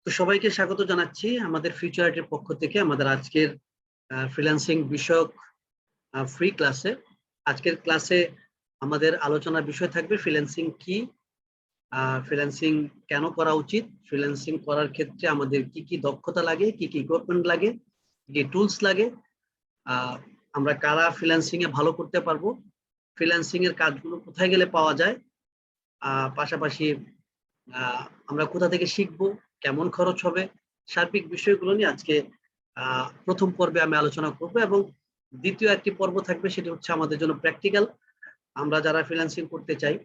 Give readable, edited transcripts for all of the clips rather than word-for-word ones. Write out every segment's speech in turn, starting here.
তো সবাইকে স্বাগত জানাচ্ছি আমাদের ফিউচার আর্টের পক্ষ থেকে আমাদের আজকের ফ্রিল্যান্সিং বিষয়ক ফ্রি ক্লাসে। আজকের ক্লাসে আমাদের আলোচনার বিষয় থাকবে ফ্রিল্যান্সিং কি, ফ্রিল্যান্সিং কেন করা উচিত, ফ্রিল্যান্সিং করার ক্ষেত্রে আমাদের কি কি দক্ষতা লাগে, কি কি ইকুইপমেন্ট লাগে, কি টুলস লাগে, আমরা কারা ফ্রিল্যান্সিং এ ভালো করতে পারবো, ফ্রিল্যান্সিং এর কাজগুলো কোথায় গেলে পাওয়া যায়, পাশাপাশি আমরা কোথা থেকে শিখবো, কেমন খরচ হবে, সার্বিক বিষয়গুলো নিয়ে আজকে প্রথম পর্বে আমি আলোচনা করব এবং দ্বিতীয় একটি পর্ব থাকবে, সেটি হচ্ছে আমাদের জন্য প্র্যাকটিক্যাল। আমরা যারা ফ্রিল্যান্সিং করতে চাই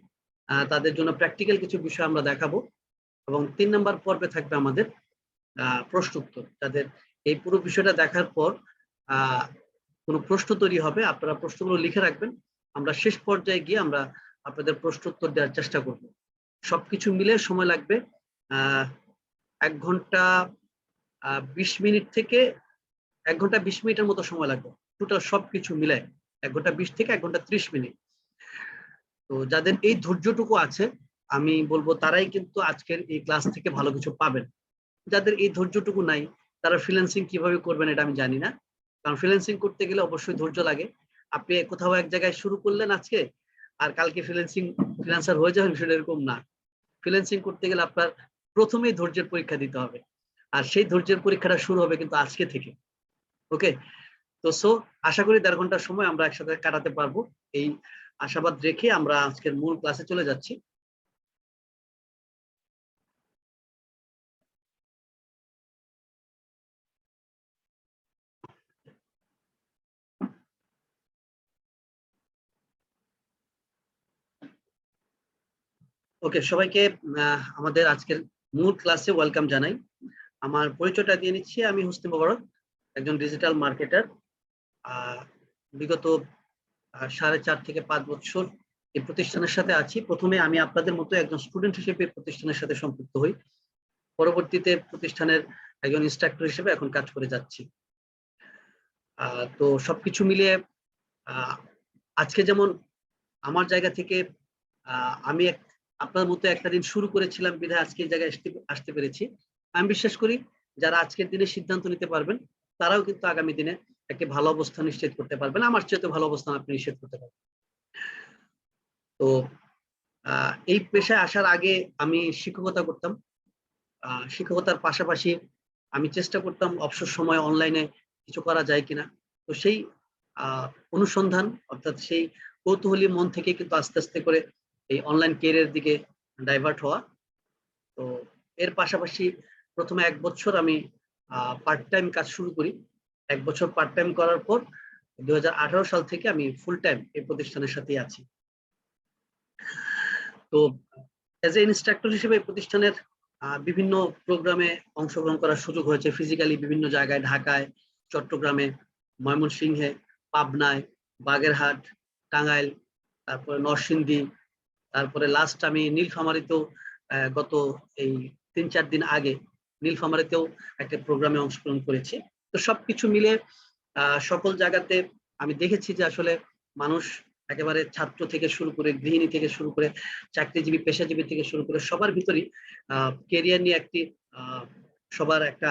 তাদের জন্য প্র্যাকটিক্যাল কিছু বিষয় আমরা দেখাবো এবং 3 নম্বর পর্বে থাকবে আমাদের প্রশ্ন উত্তর। যাদের এই পুরো বিষয়টা দেখার পর কোনো প্রশ্ন তৈরি হবে, আপনারা প্রশ্নগুলো লিখে রাখবেন। আমরা শেষ পর্যায়ে গিয়ে আমরা আপনাদের প্রশ্ন উত্তর দেওয়ার চেষ্টা করব। সবকিছু মিলে সময় লাগবে 1 ঘন্টা 20 মিনিট থেকে 1 ঘন্টা 20 মিনিটের মতো সময় লাগবে টোটাল সবকিছু মিলে। 1 ঘন্টা 20 থেকে 1 ঘন্টা 30 মিনিট। তো যাদের এই ধৈর্যটুকু আছে আমি বলবো তারাই কিন্তু আজকের এই ক্লাস থেকে ভালো কিছু পাবেন। যাদের এই ধৈর্যটুকু নাই তারা ফ্রিল্যান্সিং কিভাবে করবেন এটা আমি জানি না, কারণ ফ্রিল্যান্সিং করতে গেলে অবশ্যই ধৈর্য লাগে। আপনি কোথাও এক জায়গায় শুরু করলেন আজকে আর কালকে ফ্রিল্যান্সার হয়ে যাবেন, সেটা এরকম না। ফ্রিল্যান্সিং করতে গেলে আপনার প্রথমেই ধৈর্যের পরীক্ষা দিতে হবে, আর সেই ধৈর্যের পরীক্ষাটা শুরু হবে কিন্তু আজকে থেকে। ওকে, তো আশা করি 1.5 ঘন্টার সময় আমরা একসাথে কাটাতে পারবো। এই আশাবাদ রেখে আমরা আজকের মূল ক্লাসে চলে যাচ্ছি। ওকে, সবাইকে আমাদের আজকের মূল ক্লাসে ওয়েলকাম জানাই। আমার পরিচয়টা দিয়ে নিচ্ছি, আমি হোসনি মোবারক, একজন ডিজিটাল মার্কেটার। বিগত 4.5 থেকে 5 বছর এই প্রতিষ্ঠানের সাথে আছি। প্রথমে আমি আপনাদের মতো একজন স্টুডেন্ট হিসেবে প্রতিষ্ঠানের সাথে সম্পৃক্ত হই, পরবর্তীতে প্রতিষ্ঠানের একজন ইনস্ট্রাক্টর হিসেবে এখন কাজ করে যাচ্ছি। তো সবকিছু মিলিয়ে আজকে যেমন আমার জায়গা থেকে আমি আপনার মতো একটা দিন শুরু করেছিলাম বিধায় আজকে এই জায়গায় আসতে পেরেছি। আমি বিশ্বাস করি যারা আজকের দিনে সিদ্ধান্ত নিতে পারবেন তারাও কিন্তু আগামী দিনে একটি ভালো অবস্থান নিশ্চিত করতে পারবেন, আমার চেয়ে ভালো অবস্থান আপনি নিশ্চিত করতে পারবেন। তো এই পেশায় আসার আগে আমি শিক্ষকতা করতাম। শিক্ষকতার পাশাপাশি আমি চেষ্টা করতাম অবসর সময় অনলাইনে কিছু করা যায় কিনা। তো সেই অনুসন্ধান অর্থাৎ সেই কৌতূহলী মন থেকে কিন্তু আস্তে আস্তে করে এই অনলাইন ক্যারিয়ারের দিকে ডাইভার্ট হওয়া। তো এর পাশাপাশি প্রথমে 1 বছর আমি পার্ট টাইম কাজ শুরু করি। 1 বছর পার্ট টাইম করার পর 2018 সাল থেকে আমি ফুল টাইম এই প্রতিষ্ঠানের সাথেই আছি। তো এজ এ ইনস্ট্রাক্টর হিসেবে প্রতিষ্ঠানের বিভিন্ন প্রোগ্রামে অংশগ্রহণ করার সুযোগ হয়েছে, ফিজিক্যালি বিভিন্ন জায়গায়, ঢাকায়, চট্টগ্রামে, ময়মনসিংহে, পাবনায়, বাগেরহাট, টাঙ্গাইল, তারপরে নরসিংদী, তারপরে লাস্ট আমি নীলফামারীতেও গত এই 3-4 দিন আগে নীলফামারীতেও একটা প্রোগ্রামে অংশগ্রহণ করেছি। তো সবকিছু মিলে সকল জায়গাতে আমি দেখেছি যে আসলে মানুষ একেবারে ছাত্র থেকে শুরু করে, গৃহিণী থেকে শুরু করে, চাকরিজীবী, পেশাজীবী থেকে শুরু করে সবার ভিতরেই ক্যারিয়ার নিয়ে একটি সবার একটা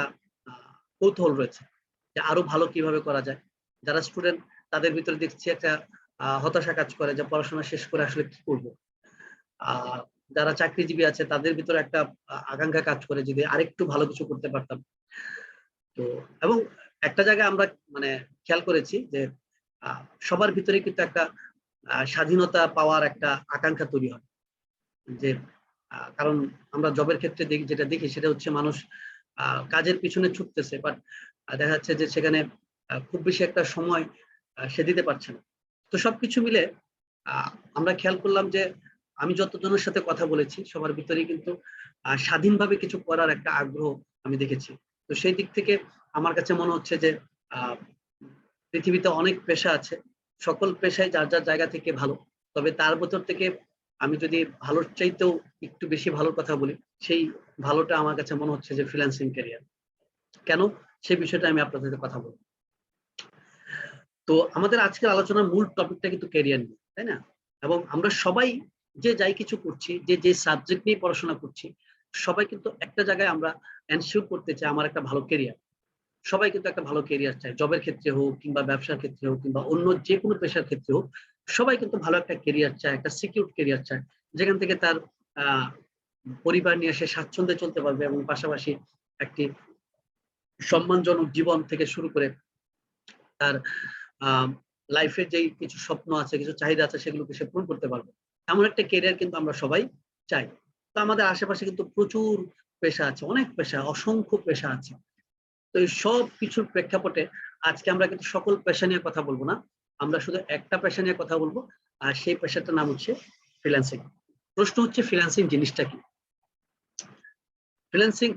কৌতূহল রয়েছে যে আরো ভালো কিভাবে করা যায়। যারা স্টুডেন্ট তাদের ভিতরে দেখছি একটা হতাশা কাজ করে যে পড়াশোনা শেষ করে আসলে কি করবো। যারা চাকরিজীবী আছে তাদের ভিতরে একটা আকাঙ্ক্ষা কাজ করে যদি আরেকটু ভালো কিছু করতে পারতাম। তো এবং একটা জায়গায় আমরা মানে খেয়াল করেছি যে সবার ভিতরে কিন্তু একটা স্বাধীনতা পাওয়ার একটা আকাঙ্ক্ষা তৈরি হয়। যে কারণ আমরা জবের ক্ষেত্রে যেটা দেখি সেটা হচ্ছে মানুষ কাজের পিছনে ছুটতেছে, বাট দেখা যাচ্ছে যে সেখানে খুব বেশি একটা সময় সে দিতে পারছে না। তো সবকিছু মিলে আমরা খেয়াল করলাম যে আমি যতজনের সাথে কথা বলেছি সবার ভিতরেই কিন্তু স্বাধীনভাবে কিছু করার একটা আগ্রহ আমি দেখেছি। তো সেই দিক থেকে আমার কাছে মনে হচ্ছে যে পৃথিবীতে অনেক পেশা আছে, সকল পেশায় যার যার জায়গা থেকে ভালো, তবে তার ভেতর থেকে আমি যদি ভালোর চাইতেও একটু বেশি ভালোর কথা বলি, সেই ভালোটা আমার কাছে মনে হচ্ছে যে ফ্রিল্যান্সিং ক্যারিয়ার। কেন, সেই বিষয়টা আমি আপনাদের সাথে কথা বলবো। তো আমাদের আজকের আলোচনার মূল টপিকটা কিন্তু ক্যারিয়ার নিয়ে, তাই না? এবং আমরা সবাই যে যাই কিছু করছি, যে সাবজেক্ট নিয়ে পড়াশোনা করছি, সবাই কিন্তু একটা জায়গায় আমরা এনশিওর করতে চাই আমার একটা ভালো কেরিয়ার। সবাই কিন্তু একটা ভালো কেরিয়ার চায়। জবের ক্ষেত্রে হোক কিংবা ব্যবসার ক্ষেত্রে হোক কিংবা অন্য যেকোনো পেশার ক্ষেত্রে হোক, সবাই কিন্তু ভালো একটা কেরিয়ার চায়, একটা সিকিউরড কেরিয়ার চায়। যেখান থেকে তার আ পরিবার নিয়ে সে স্বাচ্ছন্দ্যে চলতে পারবে এবং পাশাপাশি একটি সম্মানজনক জীবন থেকে শুরু করে তার আ লাইফের যেই কিছু স্বপ্ন আছে, কিছু চাহিদা আছে সেগুলোকে সে পূরণ করতে পারবে। এমন একটা কেরিয়ার কিন্তু আমরা সবাই চাই। তো আমাদের আশেপাশে কিন্তু প্রচুর পেশা আছে, অনেক পেশা, অসংখ্য পেশা আছে। তো এই সব কিছুর প্রেক্ষাপটে আজকে আমরা কিন্তু সকল পেশা নিয়ে কথা বলব না। আমরা শুধু একটা পেশা নিয়ে কথা বলব। আর সেই পেশাটার নাম হচ্ছে ফ্রিল্যান্সিং। প্রশ্ন হচ্ছে ফ্রিল্যান্সিং জিনিসটা কি? ফ্রিল্যান্সিং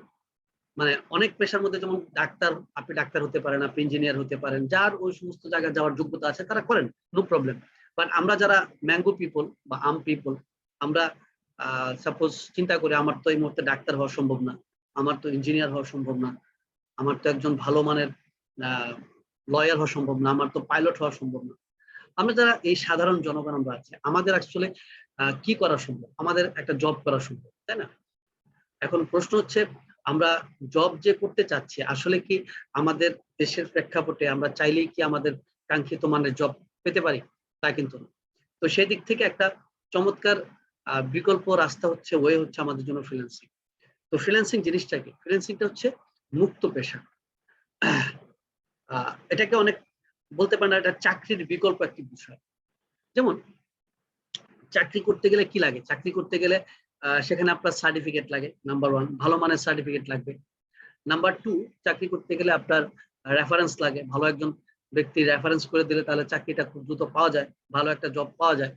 মানে অনেক পেশার মধ্যে যেমন ডাক্তার, আপনি ডাক্তার হতে পারেন, আপনি ইঞ্জিনিয়ার হতে পারেন। যার ওই সমস্ত জায়গায় যাওয়ার যোগ্যতা আছে তারা করেন, নো প্রবলেম। বাট আমরা যারা ম্যাঙ্গো পিপল বা আম পিপল, আমরা সাপোজ চিন্তা করি আমার তো এই মুহূর্তে ডাক্তার হওয়া সম্ভব না, আমার তো ইঞ্জিনিয়ার হওয়া সম্ভব না, আমার তো একজন ভালো মানের লয়ার হওয়া সম্ভব না, আমার তো পাইলট হওয়া সম্ভব না। আমরা যারা এই সাধারণ জনগণ আমরা আছি, আমাদের আসলে কি করা সম্ভব? আমাদের একটা জব করা সম্ভব, তাই না? এখন প্রশ্ন হচ্ছে আমরা জব যে করতে চাচ্ছি আসলে কি আমাদের দেশের প্রেক্ষাপটে আমরা চাইলেই কি আমাদের কাঙ্ক্ষিত মানের জব পেতে পারি? তা কিন্তু না। তো সেই দিক থেকে একটা চমৎকার বিকল্প রাস্তা হচ্ছে ওয়ে হচ্ছে আমাদের জন্য ফ্রিল্যান্সিং। তো ফ্রিল্যান্সিং জিনিসটা কি? ফ্রিল্যান্সিংটা হচ্ছে মুক্ত পেশা। এটাকে অনেক বলতে পারেন এটা চাকরির বিকল্প একটি বিষয়। যেমন চাকরি করতে গেলে কি লাগে? চাকরি করতে গেলে সেখানে আপনার সার্টিফিকেট লাগে, নাম্বার 1 ভালো মানের সার্টিফিকেট লাগবে। নাম্বার 2 চাকরি করতে গেলে আপনার রেফারেন্স লাগে। ভালো একজন ব্যক্তি রেফারেন্স করে দিলে তাহলে চাকরিটা খুব দ্রুত পাওয়া যায়। ভালো একটা জব পাওয়া যায়।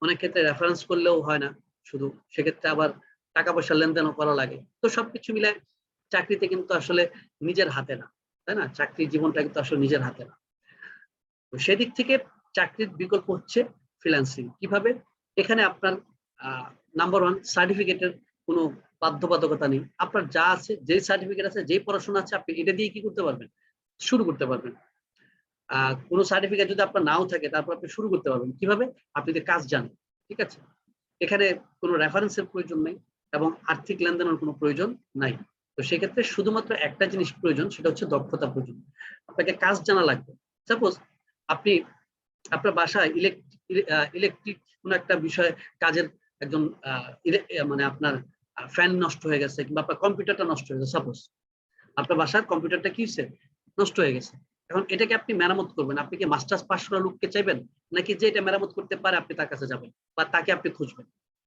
অনেক ক্ষেত্রে রেফারেন্স করলেও হয় না শুধু। সেক্ষেত্রে আবার টাকা পয়সা লেনদেনও করা লাগে। তো সবকিছু মিলায় চাকরিতে কিন্তু আসলে নিজের হাতে না। তাই না? চাকরির জীবনটা কিন্তু আসলে নিজের হাতে না। তো সেদিক থেকে চাকরির বিকল্প হচ্ছে ফ্রিল্যান্সিং। কিভাবে? এখানে আপনার আ নাম্বার 1 সার্টিফিকেটের কোনো বাধ্যবাধকতা নেই। আপনার যা আছে, যেই সার্টিফিকেট আছে, যেই পড়াশোনা আছে আপনি এটা দিয়ে কি করতে পারবেন? শুরু করতে পারবেন। আ কোন সার্টিফিকেট যদি আপনার নাও থাকে তারপর আপনি শুরু করতে পারবেন। কিভাবে? আপনি যদি কাজ জানেন। ঠিক আছে? এখানে কোন রেফারেন্স এর প্রয়োজন নেই এবং আর্থিক লেনদেনের কোন প্রয়োজন নাই। তো সেক্ষেত্রে শুধুমাত্র একটা জিনিস প্রয়োজন সেটা হচ্ছে দক্ষতা প্রয়োজন। আপনাকে কাজ জানা লাগবে। সাপোজ আপনি আপনার বাসায় ইলেকট্রিক কোন একটা বিষয়ে কাজের একজন আ ইলে মানে আপনার ফ্যান নষ্ট হয়ে গেছে কিংবা আপনার কম্পিউটারটা নষ্ট হয়ে গেছে সাপোজ। আপনার বাসার কম্পিউটারটা কি হইছে? নষ্ট হয়ে গেছে। এখন এটাকে আপনি মেরামত করবেন। আপনি কি মাস্টার্স পাস করা লোককে চাইবেন? নাকি যে এটা মেরামত করতে পারে আপনি তার কাছে যাবেন বা তাকে আপনি খুঁজবেন।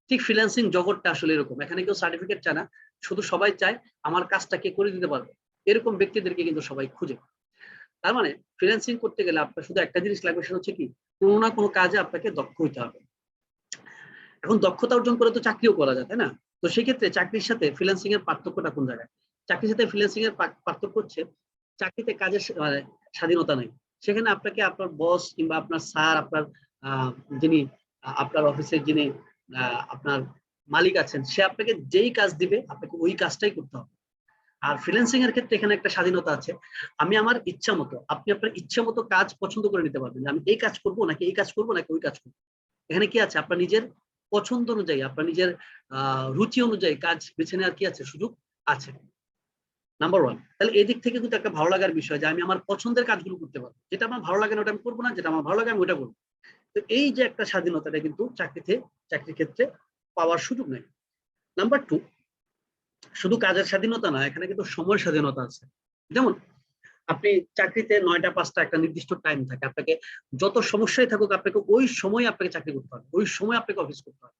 ঠিক ফ্রিল্যান্সিং জগৎটা আসলে এরকম। এখানে কেউ সার্টিফিকেট চায় না। শুধু সবাই চায় আমার কাজটা কে করে দিতে পারবে। এরকম ব্যক্তিদেরকে কিন্তু সবাই খুঁজে। তার মানে ফ্রিল্যান্সিং করতে গেলে আপনার শুধু একটা জিনিস লাগবে সেটা হচ্ছে কি কোন না কোন কাজে আপনাকে দক্ষ হইতে হবে। এখন দক্ষতা অর্জন করে তো চাকরিও করা যায়, তাই না? তো সেক্ষেত্রে চাকরির সাথে ফ্রিল্যান্সিং এর পার্থক্যটা কোন জায়গায়? চাকরির সাথে ফ্রিল্যান্সিং এর পার্থক্য হচ্ছে চাকরিতে কাজের মানে স্বাধীনতা নাই। সেখানে আপনাকে আপনার বস কিংবা আপনার স্যার আপনার আ যিনি আপনার অফিসের যিনি আ আপনার মালিক আছেন সে আপনাকে যেই কাজ দিবে আপনাকে ওই কাজটাই করতে হবে। আর ফ্রিল্যান্সিং এর ক্ষেত্রে এখানে একটা স্বাধীনতা আছে। আমি আমার ইচ্ছা মতো, আপনি আপনার ইচ্ছা মতো কাজ পছন্দ করে নিতে পারবেন। যে আমি এই কাজ করব নাকি এই কাজ করব নাকি ওই কাজ করব। এখানে কি আছে? আপনার নিজের পছন্দ অনুযায়ী, আপনার নিজের আ রুচি অনুযায়ী কাজ বেছে নেওয়ার কি আছে? সুযোগ আছে। নাম্বার 1 তাহলে এদিক থেকে কিন্তু একটা ভালো লাগার বিষয় যে আমি আমার পছন্দের কাজগুলো করতে পারব। যেটা আমার ভালো লাগে না ওটা আমি করব না, যেটা আমার ভালো লাগে আমি ওটা করব। তো এই যে একটা স্বাধীনতা এটা কিন্তু চাকরির ক্ষেত্রে পাওয়ার সুযোগ নাই। নাম্বার 2 শুধু কাজের স্বাধীনতা না, এখানে কিন্তু সময়ের স্বাধীনতা আছে। যেমন আপনি চাকরিতে ৯ টা ৫ টা একটা নির্দিষ্ট টাইম থাকে। আপনাকে যত সমস্যাই থাকুক আপনাকে ওই সময়ে আপনাকে চাকরি করতে হবে। ওই সময় আপনাকে অফিস করতে হবে।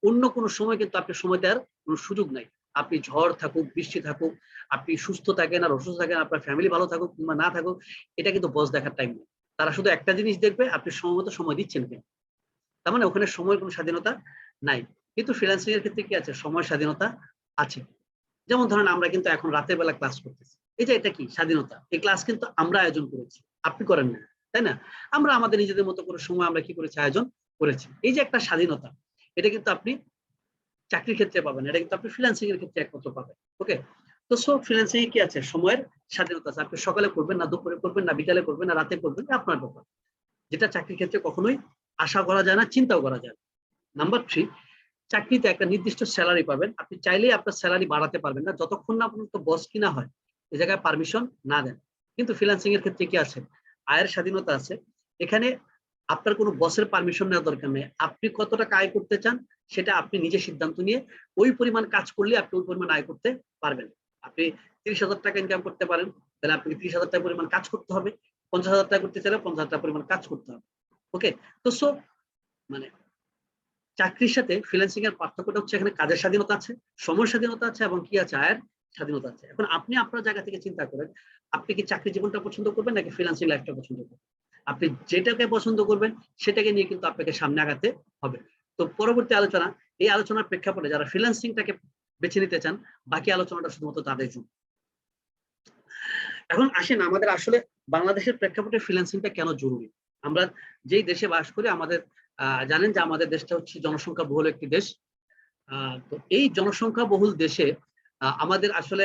অন্য কোনো সময় কিন্তু আপনি সময় দেওয়ার কোনো সুযোগ নাই। আপনি ঝড় থাকুক, বৃষ্টি থাকুক, আপনি সুস্থ থাকেন আর অসুস্থ থাকেন, আপনার ফ্যামিলি ভালো থাকুক কিংবা না থাকুক, এটা কিন্তু বস দেখার টাইম নেই। তারা শুধু একটা জিনিস দেখবে আপনি সময়মতো সময় দিচ্ছেন কিনা। তার মানে ওখানে সময়ের কোনো স্বাধীনতা নাই। কিন্তু ফ্রিল্যান্সিং এর ক্ষেত্রে কি আছে? সময়ের স্বাধীনতা আছে। যেমন ধরেন আমরা কিন্তু এখন রাতের বেলা ক্লাস করতেছি। এই যে এটা কি? স্বাধীনতা। এই ক্লাস কিন্তু আমরা আয়োজন করেছি। আপনি করেন নাই। তাই না? আমরা আমাদের নিজেদের মতো করে সময় আমরা কি করেছি? আয়োজন করেছি। এই যে একটা স্বাধীনতা, এটা কিন্তু আপনি চাকরির ক্ষেত্রে পাবেন। এটা কিন্তু আপনি ফ্রিল্যান্সিং এর ক্ষেত্রে একমাত্র পাবেন। ওকে? তো ফ্রিল্যান্সিং এ কি আছে? সময়ের স্বাধীনতা আছে। আপনি সকালে করবেন না দুপুরে করবেন না বিকালে করবেন না রাতে করবেন, আপনার ব্যাপার। যেটা চাকরির ক্ষেত্রে কখনোই আশা করা যায় না, চিন্তাও করা যায় না। নাম্বার 3 চাকরিতে একটা নির্দিষ্ট স্যালারি পাবেন, আপনি চাইলেই আপনার স্যালারি বাড়াতে পারবেন না যতক্ষণ না পর্যন্ত বস কিনা হয় এই জায়গায় পারমিশন না দেন। কিন্তু ফ্রিল্যান্সিং এর ক্ষেত্রে কি আছে, আয়ের স্বাধীনতা আছে। এখানে আপনার কোনো বসের পারমিশন নেওয়ার দরকার নেই। আপনি কত টাকা আয় করতে চান সেটা আপনি নিজে সিদ্ধান্ত নিয়ে ওই পরিমাণ কাজ করলে আপনি ওই পরিমাণ আয় করতে পারবেন। আপনি 30,000 টাকা ইনকাম করতে পারেন, তাহলে আপনি 30,000 টাকা পরিমাণ কাজ করতে হবে। 50,000 টাকা করতে চাইলে 50,000 টাকা পরিমাণ কাজ করতে হবে। ওকে, তো মানে চাকরির সাথে ফ্রিল্যান্সিং এর পার্থক্যটা হচ্ছে এখানে কাজের স্বাধীনতা আছে, সময় স্বাধীনতা আছে এবং কি আছে, আয়ের স্বাধীনতা আছে। এখন আপনি আপনার জায়গা থেকে চিন্তা করেন, আপনি কি চাকরি জীবনটা পছন্দ করবেন নাকি ফ্রিল্যান্সিং লাইফটা পছন্দ করবেন। আপনি যেটাকে পছন্দ করবেন সেটাকে নিয়ে কিন্তু আপনাকে সামনে আগাতে হবে। তো পরবর্তী আলোচনা, এই আলোচনার প্রেক্ষাপটে যারা ফ্রিল্যান্সিংটাকে বেছে নিতে চান, বাকি আলোচনাটা শুধুমাত্র তাদের জন্য। এখন আসেন আমাদের আসলে বাংলাদেশের প্রেক্ষাপটে ফ্রিল্যান্সিংটা কেন জরুরি। আমরা যেই দেশে বাস করি, আমাদের জানেন যে আমাদের দেশটা হচ্ছে জনসংখ্যা বহুল একটি দেশ। তো এই জনসংখ্যা বহুল দেশে আমাদের আসলে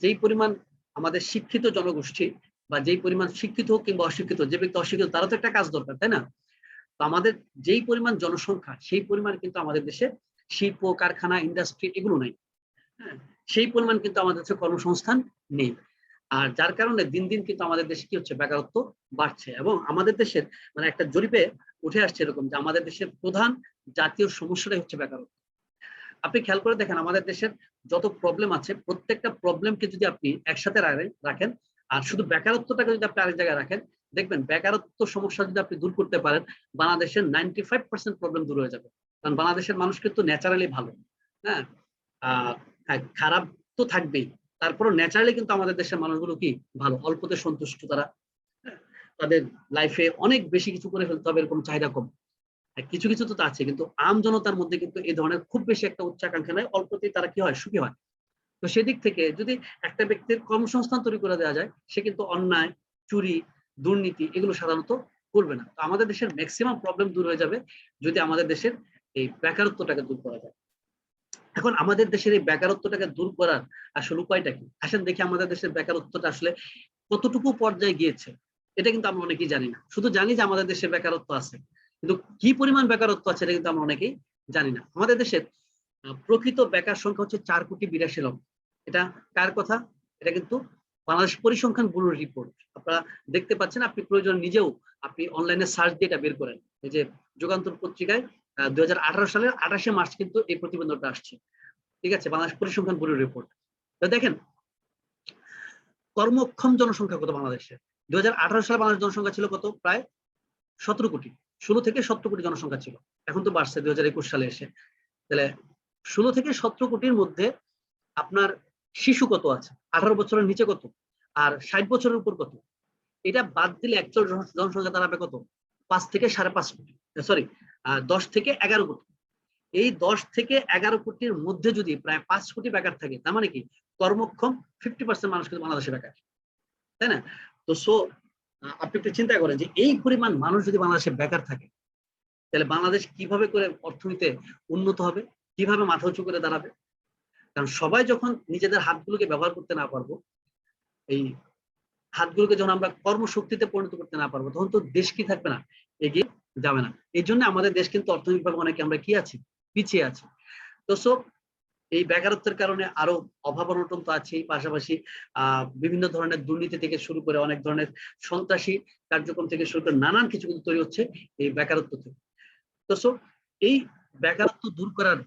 যেই পরিমাণ আমাদের শিক্ষিত জনগোষ্ঠী বা যেই পরিমাণ শিক্ষিত হোক কিংবা অশিক্ষিত, যে ব্যক্তি অশিক্ষিত তারও তো একটা কাজ দরকার, তাই না। তো আমাদের যেই পরিমাণ জনসংখ্যা সেই পরিমাণ কিন্তু আমাদের দেশে শিল্প কারখানা ইন্ডাস্ট্রি এগুলো নেই। হ্যাঁ, সেই পরিমাণ কিন্তু আমাদের দেশে কর্মসংস্থান নেই। আর যার কারণে দিন দিন কিন্তু আমাদের দেশে কি হচ্ছে, বেকারত্ব বাড়ছে। এবং আমাদের দেশের মানে একটা জরিপে উঠে আসছে এরকম যে আমাদের দেশের প্রধান জাতীয় সমস্যাটাই হচ্ছে বেকারত্ব। আপনি খেয়াল করে দেখেন আমাদের দেশের যত প্রবলেম আছে প্রত্যেকটা প্রবলেমকে যদি আপনি একসাথে রাখেন আর শুধু বেকারত্বটাকে যদি আপনি আরেক জায়গায় রাখেন, দেখবেন বেকারত্ব সমস্যা যদি আপনি দূর করতে পারেন, বাংলাদেশের 95% প্রবলেম দূর হয়ে যাবে। কারণ বাংলাদেশের মানুষ কিন্তু ন্যাচারালি ভালো। হ্যাঁ, খারাপ তো থাকবেই, তারপরও ন্যাচারালি কিন্তু আমাদের দেশের মানুষগুলো কি ভালো, অল্পতে সন্তুষ্ট তারা। হ্যাঁ, তাদের লাইফে অনেক বেশি কিছু করে ফেলতে হবে এরকম চাহিদা কম। কিছু কিছু তো আছে, কিন্তু আম জনতার মধ্যে কিন্তু এই ধরনের খুব বেশি একটা উচ্চাকাঙ্ক্ষা নাই, অল্পতেই তারা কি হয়, সুখী হয়। তো সেদিক থেকে যদি একটা ব্যক্তির কর্মসংস্থান তৈরি করে দেওয়া যায়, সে কিন্তু অন্যায়, চুরি, দুর্নীতি এগুলো সাধারণত করবে না। তো আমাদের দেশের ম্যাক্সিমাম প্রবলেম দূর হয়ে যাবে যদি আমাদের দেশের এই বেকারত্বটাকে দূর করা যায়। এখন আমাদের দেশের এই বেকারত্বটাকে দূর করার আসলে উপায়টা কি, আসেন দেখি আমাদের দেশের বেকারত্বটা আসলে কতটুকু পর্যায়ে গিয়েছে। এটা কিন্তু আমরা অনেকেই জানি না, শুধু জানি যে আমাদের দেশে বেকারত্ব আছে, কিন্তু কি পরিমাণ বেকারত্ব আছে এটা কিন্তু আমরা অনেকেই জানি না। আমাদের দেশের প্রকৃত বেকার সংখ্যা হচ্ছে 4,82,00,000। এটা কার কথা, এটা কিন্তু বাংলাদেশ পরিসংখ্যান ব্যুরোর রিপোর্ট। আপনারা দেখতে পাচ্ছেন, আপনি প্রয়োজন নিজেও আপনি অনলাইনে সার্চ দিয়ে এটা বের করেন। এই যে যুগান্তর পত্রিকায় 2018 সালের 28শে মার্চ কিন্তু এই প্রতিবেদনটা আসছে। ঠিক আছে, বাংলাদেশ পরিসংখ্যান ব্যুরোর রিপোর্ট। তো দেখেন কর্মক্ষম জনসংখ্যা কত বাংলাদেশে। 2018 সালে বাংলাদেশ জনসংখ্যা ছিল কত, প্রায় 17 কোটি। 16 থেকে 17 কোটি জনসংখ্যা ছিল, এখন তো বাড়ছে 2021 সালে এসে। তাহলে 16 থেকে 17 কোটির মধ্যে আপনার শিশু কত আছে, 18 বছরের নিচে কত, আর 60 বছরের উপর কত। এটা বাদ দিলে অ্যাকচুয়াল জনসংখ্যা দাঁড়াবে কত, 5 থেকে 5.5 কোটি, সরি 10 থেকে 11 কোটি। এই 10 থেকে 11 কোটির মধ্যে যদি প্রায় 5 কোটি বেকার থাকে, তার মানে কি কর্মক্ষম 50% মানুষ কিন্তু বাংলাদেশে বেকার, তাই না। তো আপনি একটু চিন্তা করেন যে এই পরিমাণ মানুষ যদি বাংলাদেশে বেকার থাকে, তাহলে বাংলাদেশ কিভাবে করে অর্থনীতিতে উন্নত হবে, কিভাবে মাথা উঁচু করে দাঁড়াবে। কারণ সবাই যখন নিজেদের হাতগুলোকে ব্যবহার করতে না পারবো, এই হাতগুলোকে যখন আমরা কর্মশক্তিতে পরিণত করতে না পারবো, তখন তো দেশ কি থাকবে না, এগিয়ে যাবে না। এই জন্য আমাদের দেশ কিন্তু অর্থনৈতিকভাবে অনেকে আমরা কি আছি, পিছিয়ে আছি। তো এই বেকারত্বের কারণে আরো অভাব অনটন তো আছেই, পাশাপাশি বিভিন্ন ধরনের দুর্নীতি থেকে শুরু করে অনেক ধরনের সন্ত্রাসী কার্যক্রম থেকে শুরু করে নানান কিছু কিন্তু তৈরি হচ্ছে এই বেকারত্ব থেকে। তো এই বেকারত্ব দূর করার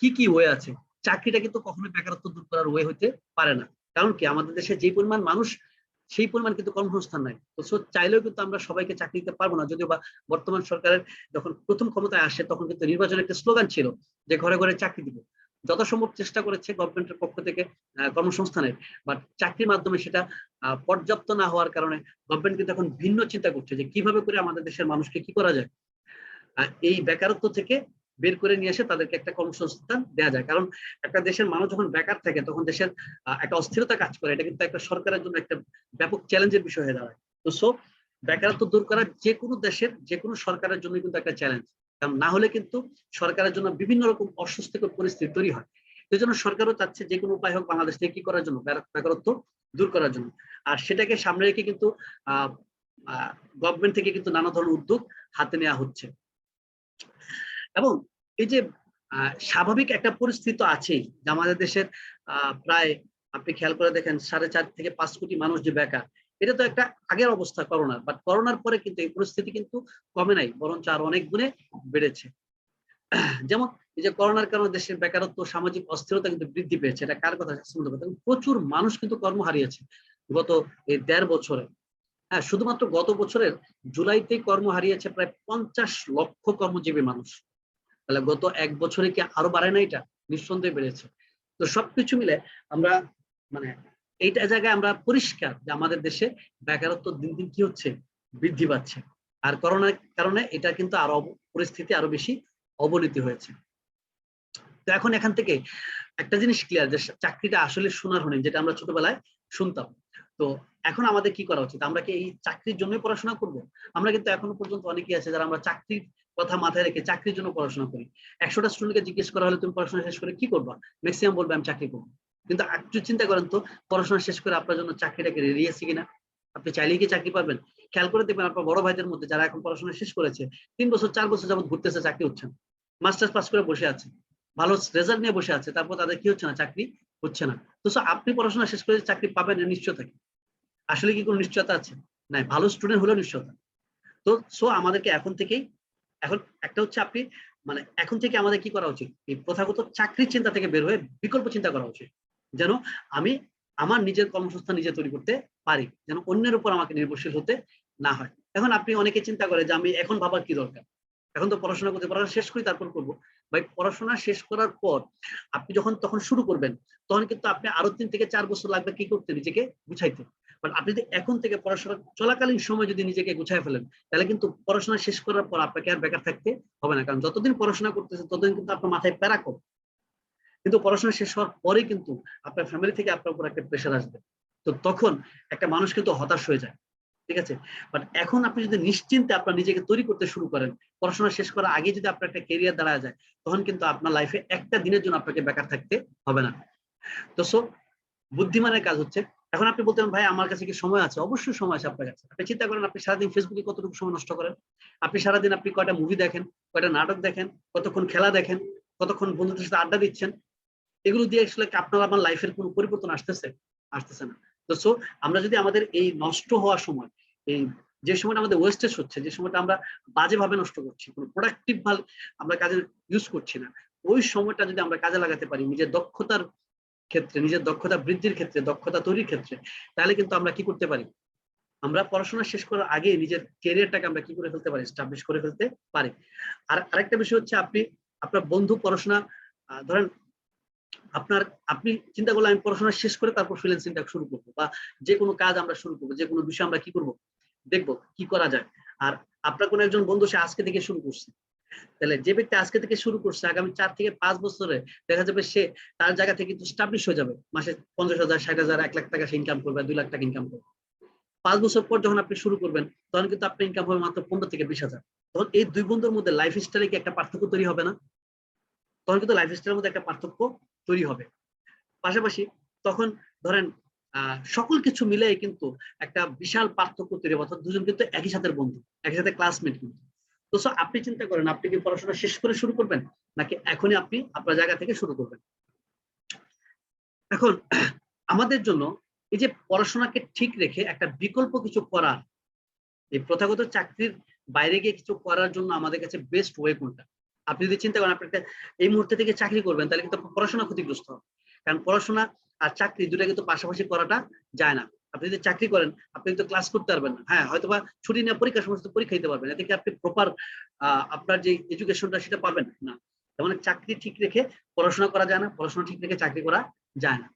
কি কি ওয়ে আছে। চাকরিটা কিন্তু কখনোই বেকারত্ব দূর করার ওয়ে হইতে পারে না। কারণ কি আমাদের দেশে যে পরিমাণ মানুষ সেই পরিমাণ কিন্তু কর্মসংস্থান নাই। তো চাইলেও কিন্তু আমরা সবাইকে চাকরি দিতে পারবো না। যদিও বা বর্তমান সরকারের যখন প্রথম ক্ষমতায় আসে তখন কিন্তু নির্বাচনের একটা স্লোগান ছিল যে ঘরে ঘরে চাকরি দিব। যথাসম্ভব চেষ্টা করেছে গভর্নমেন্টের পক্ষ থেকে কর্মসংস্থানের, বাট চাকরির মাধ্যমে সেটা পর্যাপ্ত না হওয়ার কারণে গভর্নমেন্ট কিন্তু এখন ভিন্ন চিন্তা করছে যে কিভাবে করে আমাদের দেশের মানুষকে কি করা যায়, এই বেকারত্ব থেকে বের করে নিয়ে এসে তাদেরকে একটা কর্মসংস্থান দেওয়া যায়। কারণ একটা দেশের মানুষ যখন বেকার থাকে তখন দেশের একটা অস্থিরতা কাজ করে, এটা কিন্তু একটা সরকারের জন্য একটা ব্যাপক চ্যালেঞ্জের বিষয় হয়ে দাঁড়ায়। তো বেকারত্ব দূর করা যে কোনো দেশের যে কোনো সরকারের জন্য কিন্তু একটা চ্যালেঞ্জ। কারণ না হলে কিন্তু সরকারের জন্য বিভিন্ন রকম অস্বস্তিকর পরিস্থিতি তৈরি হয়। এই জন্য সরকারও চাচ্ছে যে কোনো উপায় হোক বাংলাদেশ থেকে কি করার জন্য, বেকারত্ব দূর করার জন্য। আর সেটাকে সামনে রেখে কিন্তু গভর্নমেন্ট থেকে কিন্তু নানা ধরনের উদ্যোগ হাতে নেওয়া হচ্ছে। এবং এই যে স্বাভাবিক একটা পরিস্থিতি তো আছেই যে আমাদের দেশের প্রায় আপনি খেয়াল করে দেখেন 4.5 থেকে 5 কোটি মানুষ যে বেকার, এটা তো একটা আগের অবস্থা করোনার, বাট করোনার পরে কিন্তু এই পরিস্থিতি কিন্তু কমে নাই, বরঞ্চ আরো অনেক গুণে বেড়েছে। যেমন এই যে করোনার কারণে দেশের বেকারত্ব, সামাজিক অস্থিরতা কিন্তু বৃদ্ধি পেয়েছে। এটা কার কথা? প্রচুর মানুষ কিন্তু কর্ম হারিয়েছে গত এই 1.5 বছরে। হ্যাঁ, শুধুমাত্র গত বছরের জুলাইতেই কর্ম হারিয়েছে প্রায় 50 লক্ষ কর্মজীবী মানুষ। তাহলে গত 1 বছরে কি আরো বাড়ে না? এটা নিঃসন্দেহে বেড়েছে। তো সবকিছু মিলে আমরা মানে এইটা জায়গায় আমরা পরিষ্কার যে আমাদের দেশে বেকারত্ব দিন দিন কি হচ্ছে? বৃদ্ধি পাচ্ছে। আর করোনার কারণে এটা কিন্তু আরো পরিস্থিতি আরো বেশি অবনতি হয়েছে। তো এখন এখান থেকে একটা জিনিস ক্লিয়ার যে চাকরিটা আসলে সোনার হরিণ, যেটা আমরা ছোটবেলায় শুনতাম। তো এখন আমাদের কি করা উচিত? আমরা কি এই চাকরির জন্যই পড়াশোনা করব? আমরা কিন্তু এখনো পর্যন্ত অনেকেই আছে যারা আমরা চাকরির কথা মাথায় রেখে চাকরির জন্য পড়াশোনা করি। 100টা স্টুডেন্টকে জিজ্ঞেস করা হলে তুমি পড়াশোনা শেষ করে কি করবা? ম্যাক্সিমাম বলবে আমি চাকরি করবো। কিন্তু একটু চিন্তা করেন তো, পড়াশোনা শেষ করে আপনার জন্য চাকরিটাকে রেডি আছে কিনা? আপনি চাইলেই কি চাকরি পাবেন? খেয়াল করে দেখবেন আপনার বড় ভাইদের মধ্যে যারা এখন পড়াশোনা শেষ করেছে, 3 বছর 4 বছর যাবত ঘুরতেছে, চাকরি হচ্ছে না। মাস্টার্স পাস করে বসে আছে, ভালো রেজাল্ট নিয়ে বসে আছে, তারপর তাদের কি হচ্ছে না? চাকরি হচ্ছে না। তো আপনি পড়াশোনা শেষ করে চাকরি পাবেন এর নিশ্চয় থাকে? আসলে কি কোনো নিশ্চয়তা আছে? নাই, ভালো স্টুডেন্ট হলেও নিশ্চয়তা। তো আমাদেরকে এখন থেকেই, এখন একটা হচ্ছে আপনি এখন থেকে আমাদের কি করা উচিত? এই প্রথাগত চাকরির চিন্তা থেকে বের হয়ে বিকল্প চিন্তা করা উচিত, যেন আমি আমার নিজের কর্মসংস্থান নিজে তৈরি করতে পারি, যেন অন্যের উপর আমাকে নির্ভরশীল হতে না হয়। এখন আপনি অনেকে চিন্তা করে যে আমি এখন ভাবার কি দরকার, এখন তো পড়াশোনা করতে, পড়াশোনা শেষ করি তারপর করবো। ভাই, পড়াশোনা শেষ করার পর আপনি যখন তখন শুরু করবেন, তখন কিন্তু আপনি আরো 3 থেকে 4 বছর লাগবে কি করতে? নিজেকে গুছাইতে। বাট আপনি যদি এখন থেকে পড়াশোনা চলাকালীন সময় যদি নিজেকে গুছাই ফেলেন, তাহলে কিন্তু পড়াশোনা শেষ করার পর আপনাকে আর বেকার থাকতে হবে না। কারণ যতদিন পড়াশোনা করতেছেন ততদিন কিন্তু আপনার মাথায় প্যারা কম, কিন্তু পড়াশোনা শেষ হওয়ার পরে কিন্তু আপনার ফ্যামিলি থেকে আপনার উপর একটা প্রেশার আসবে। তো তখন একটা মানুষ কিন্তু হতাশ হয়ে যায়। ঠিক আছে? বাট এখন আপনি যদি নিশ্চিন্তে আপনার নিজেকে তৈরি করতে শুরু করেন, পড়াশোনা শেষ করার আগে যদি আপনার একটা ক্যারিয়ার দাঁড়ায় যায়, তখন কিন্তু আপনার লাইফে একটা দিনের জন্য আপনাকে বেকার থাকতে হবে না। তো বুদ্ধিমানের কাজ হচ্ছে, এখন আপনি বলতেন ভাই আমার কাছে কি সময় আছে? অবশ্যই সময় আছে আপনার কাছে। আপনি চিন্তা করেন আপনি সারাদিন ফেসবুকে কতটুকু সময় নষ্ট করেন? আপনি সারাদিন আপনি কয়টা মুভি দেখেন, কয়টা নাটক দেখেন, কতক্ষণ খেলা দেখেন, কতক্ষণ বন্ধুদের সাথে আড্ডা দিচ্ছেন? এগুলো দিয়ে আসলে আপনার আমার লাইফের কোনো পরিবর্তন আসতেছে? আসতেছে না। তো আমরা যদি আমাদের এই নষ্ট হওয়ার সময়, এই যে সময়টা আমাদের ওয়েস্টেজ হচ্ছে, যে সময়টা আমরা বাজেভাবে নষ্ট করছি, কোনো প্রোডাক্টিভ ভাবে আমরা কাজে ইউজ করছি না, ওই সময়টা যদি আমরা কাজে লাগাতে পারি নিজের দক্ষতার ক্ষেত্রে, নিজের দক্ষতা বৃদ্ধির ক্ষেত্রে, দক্ষতা তৈরির ক্ষেত্রে, তাহলে কিন্তু আমরা কি করতে পারি? আমরা পড়াশোনা শেষ করার আগে নিজের ক্যারিয়ারটাকে আমরা কি করে ফেলতে পারি? এস্টাবলিশ করে ফেলতে পারি। আর আরেকটা বিষয় হচ্ছে, আপনি আপনার বন্ধু পড়াশোনা ধরেন আপনি চিন্তা করলেন আমি পড়াশোনা শেষ করে তারপর ফ্রিল্যান্সিংটা শুরু করবো, বা যে কোনো কাজ আমরা শুরু করবো, যে কোনো বিষয় আমরা কি করবো? দেখবো কি করা যায়। আর আপনার কোনো একজন বন্ধু সে আজকে থেকে শুরু করছে, তাহলে যে ব্যক্তি আজকে থেকে শুরু করছে আগামী 4 থেকে 5 বছরে দেখা যাবে সে তার জায়গা থেকে কিন্তু স্টাবলিশ হয়ে যাবে। মাসে 50,000, 60,000, 1 লাখ টাকা সে ইনকাম করবে, 2 লাখ টাকা ইনকাম করবে। 5 বছর পর যখন আপনি শুরু করবেন, তখন কিন্তু আপনার ইনকাম হবে মাত্র 15 থেকে 20,000। তখন এই দুই বন্ধুর মধ্যে লাইফ স্টাইলে কি একটা পার্থক্য তৈরি হবে না? তখন কিন্তু লাইফ স্টাইলের মধ্যে একটা পার্থক্য তৈরি হবে। পাশাপাশি তখন ধরেন সকল কিছু মিলে কিন্তু একটা বিশাল পার্থক্য তৈরি হবে। অর্থাৎ দুজন কিন্তু একই সাথে বন্ধু, একই সাথে ক্লাসমেট কিন্তু। তো আপনি চিন্তা করেন আপনি কি পড়াশোনা শেষ করে শুরু করবেন, নাকি এখনই আপনি আপনার জায়গা থেকে শুরু করবেন? এখন আমাদের জন্য এই যে পড়াশোনাকে ঠিক রেখে একটা বিকল্প কিছু করার, এই প্রথাগত চাকরির বাইরে গিয়ে কিছু করার জন্য আমাদের কাছে বেস্ট ওয়ে কোনটা? আপনি যদি চিন্তা করেন আপনি এই মুহূর্তে থেকে চাকরি করবেন, তাহলে কিন্তু পড়াশোনা ক্ষতিগ্রস্ত হবে। কারণ পড়াশোনা আর চাকরি দুটা কিন্তু পাশাপাশি করাটা যায় না। আপনি যদি চাকরি করেন আপনি কিন্তু ক্লাস করতে পারবেন না। হ্যাঁ, হয়তোবা ছুটি নিয়ে পরীক্ষার সমস্ত পরীক্ষা দিতে পারবেন, এতে কি আপনি প্রপার আপনার যে এডুকেশনটা সেটা পাবেন না। তার মানে চাকরি ঠিক রেখে পড়াশোনা করা যায় না, পড়াশোনা ঠিক রেখে চাকরি করা যায় না।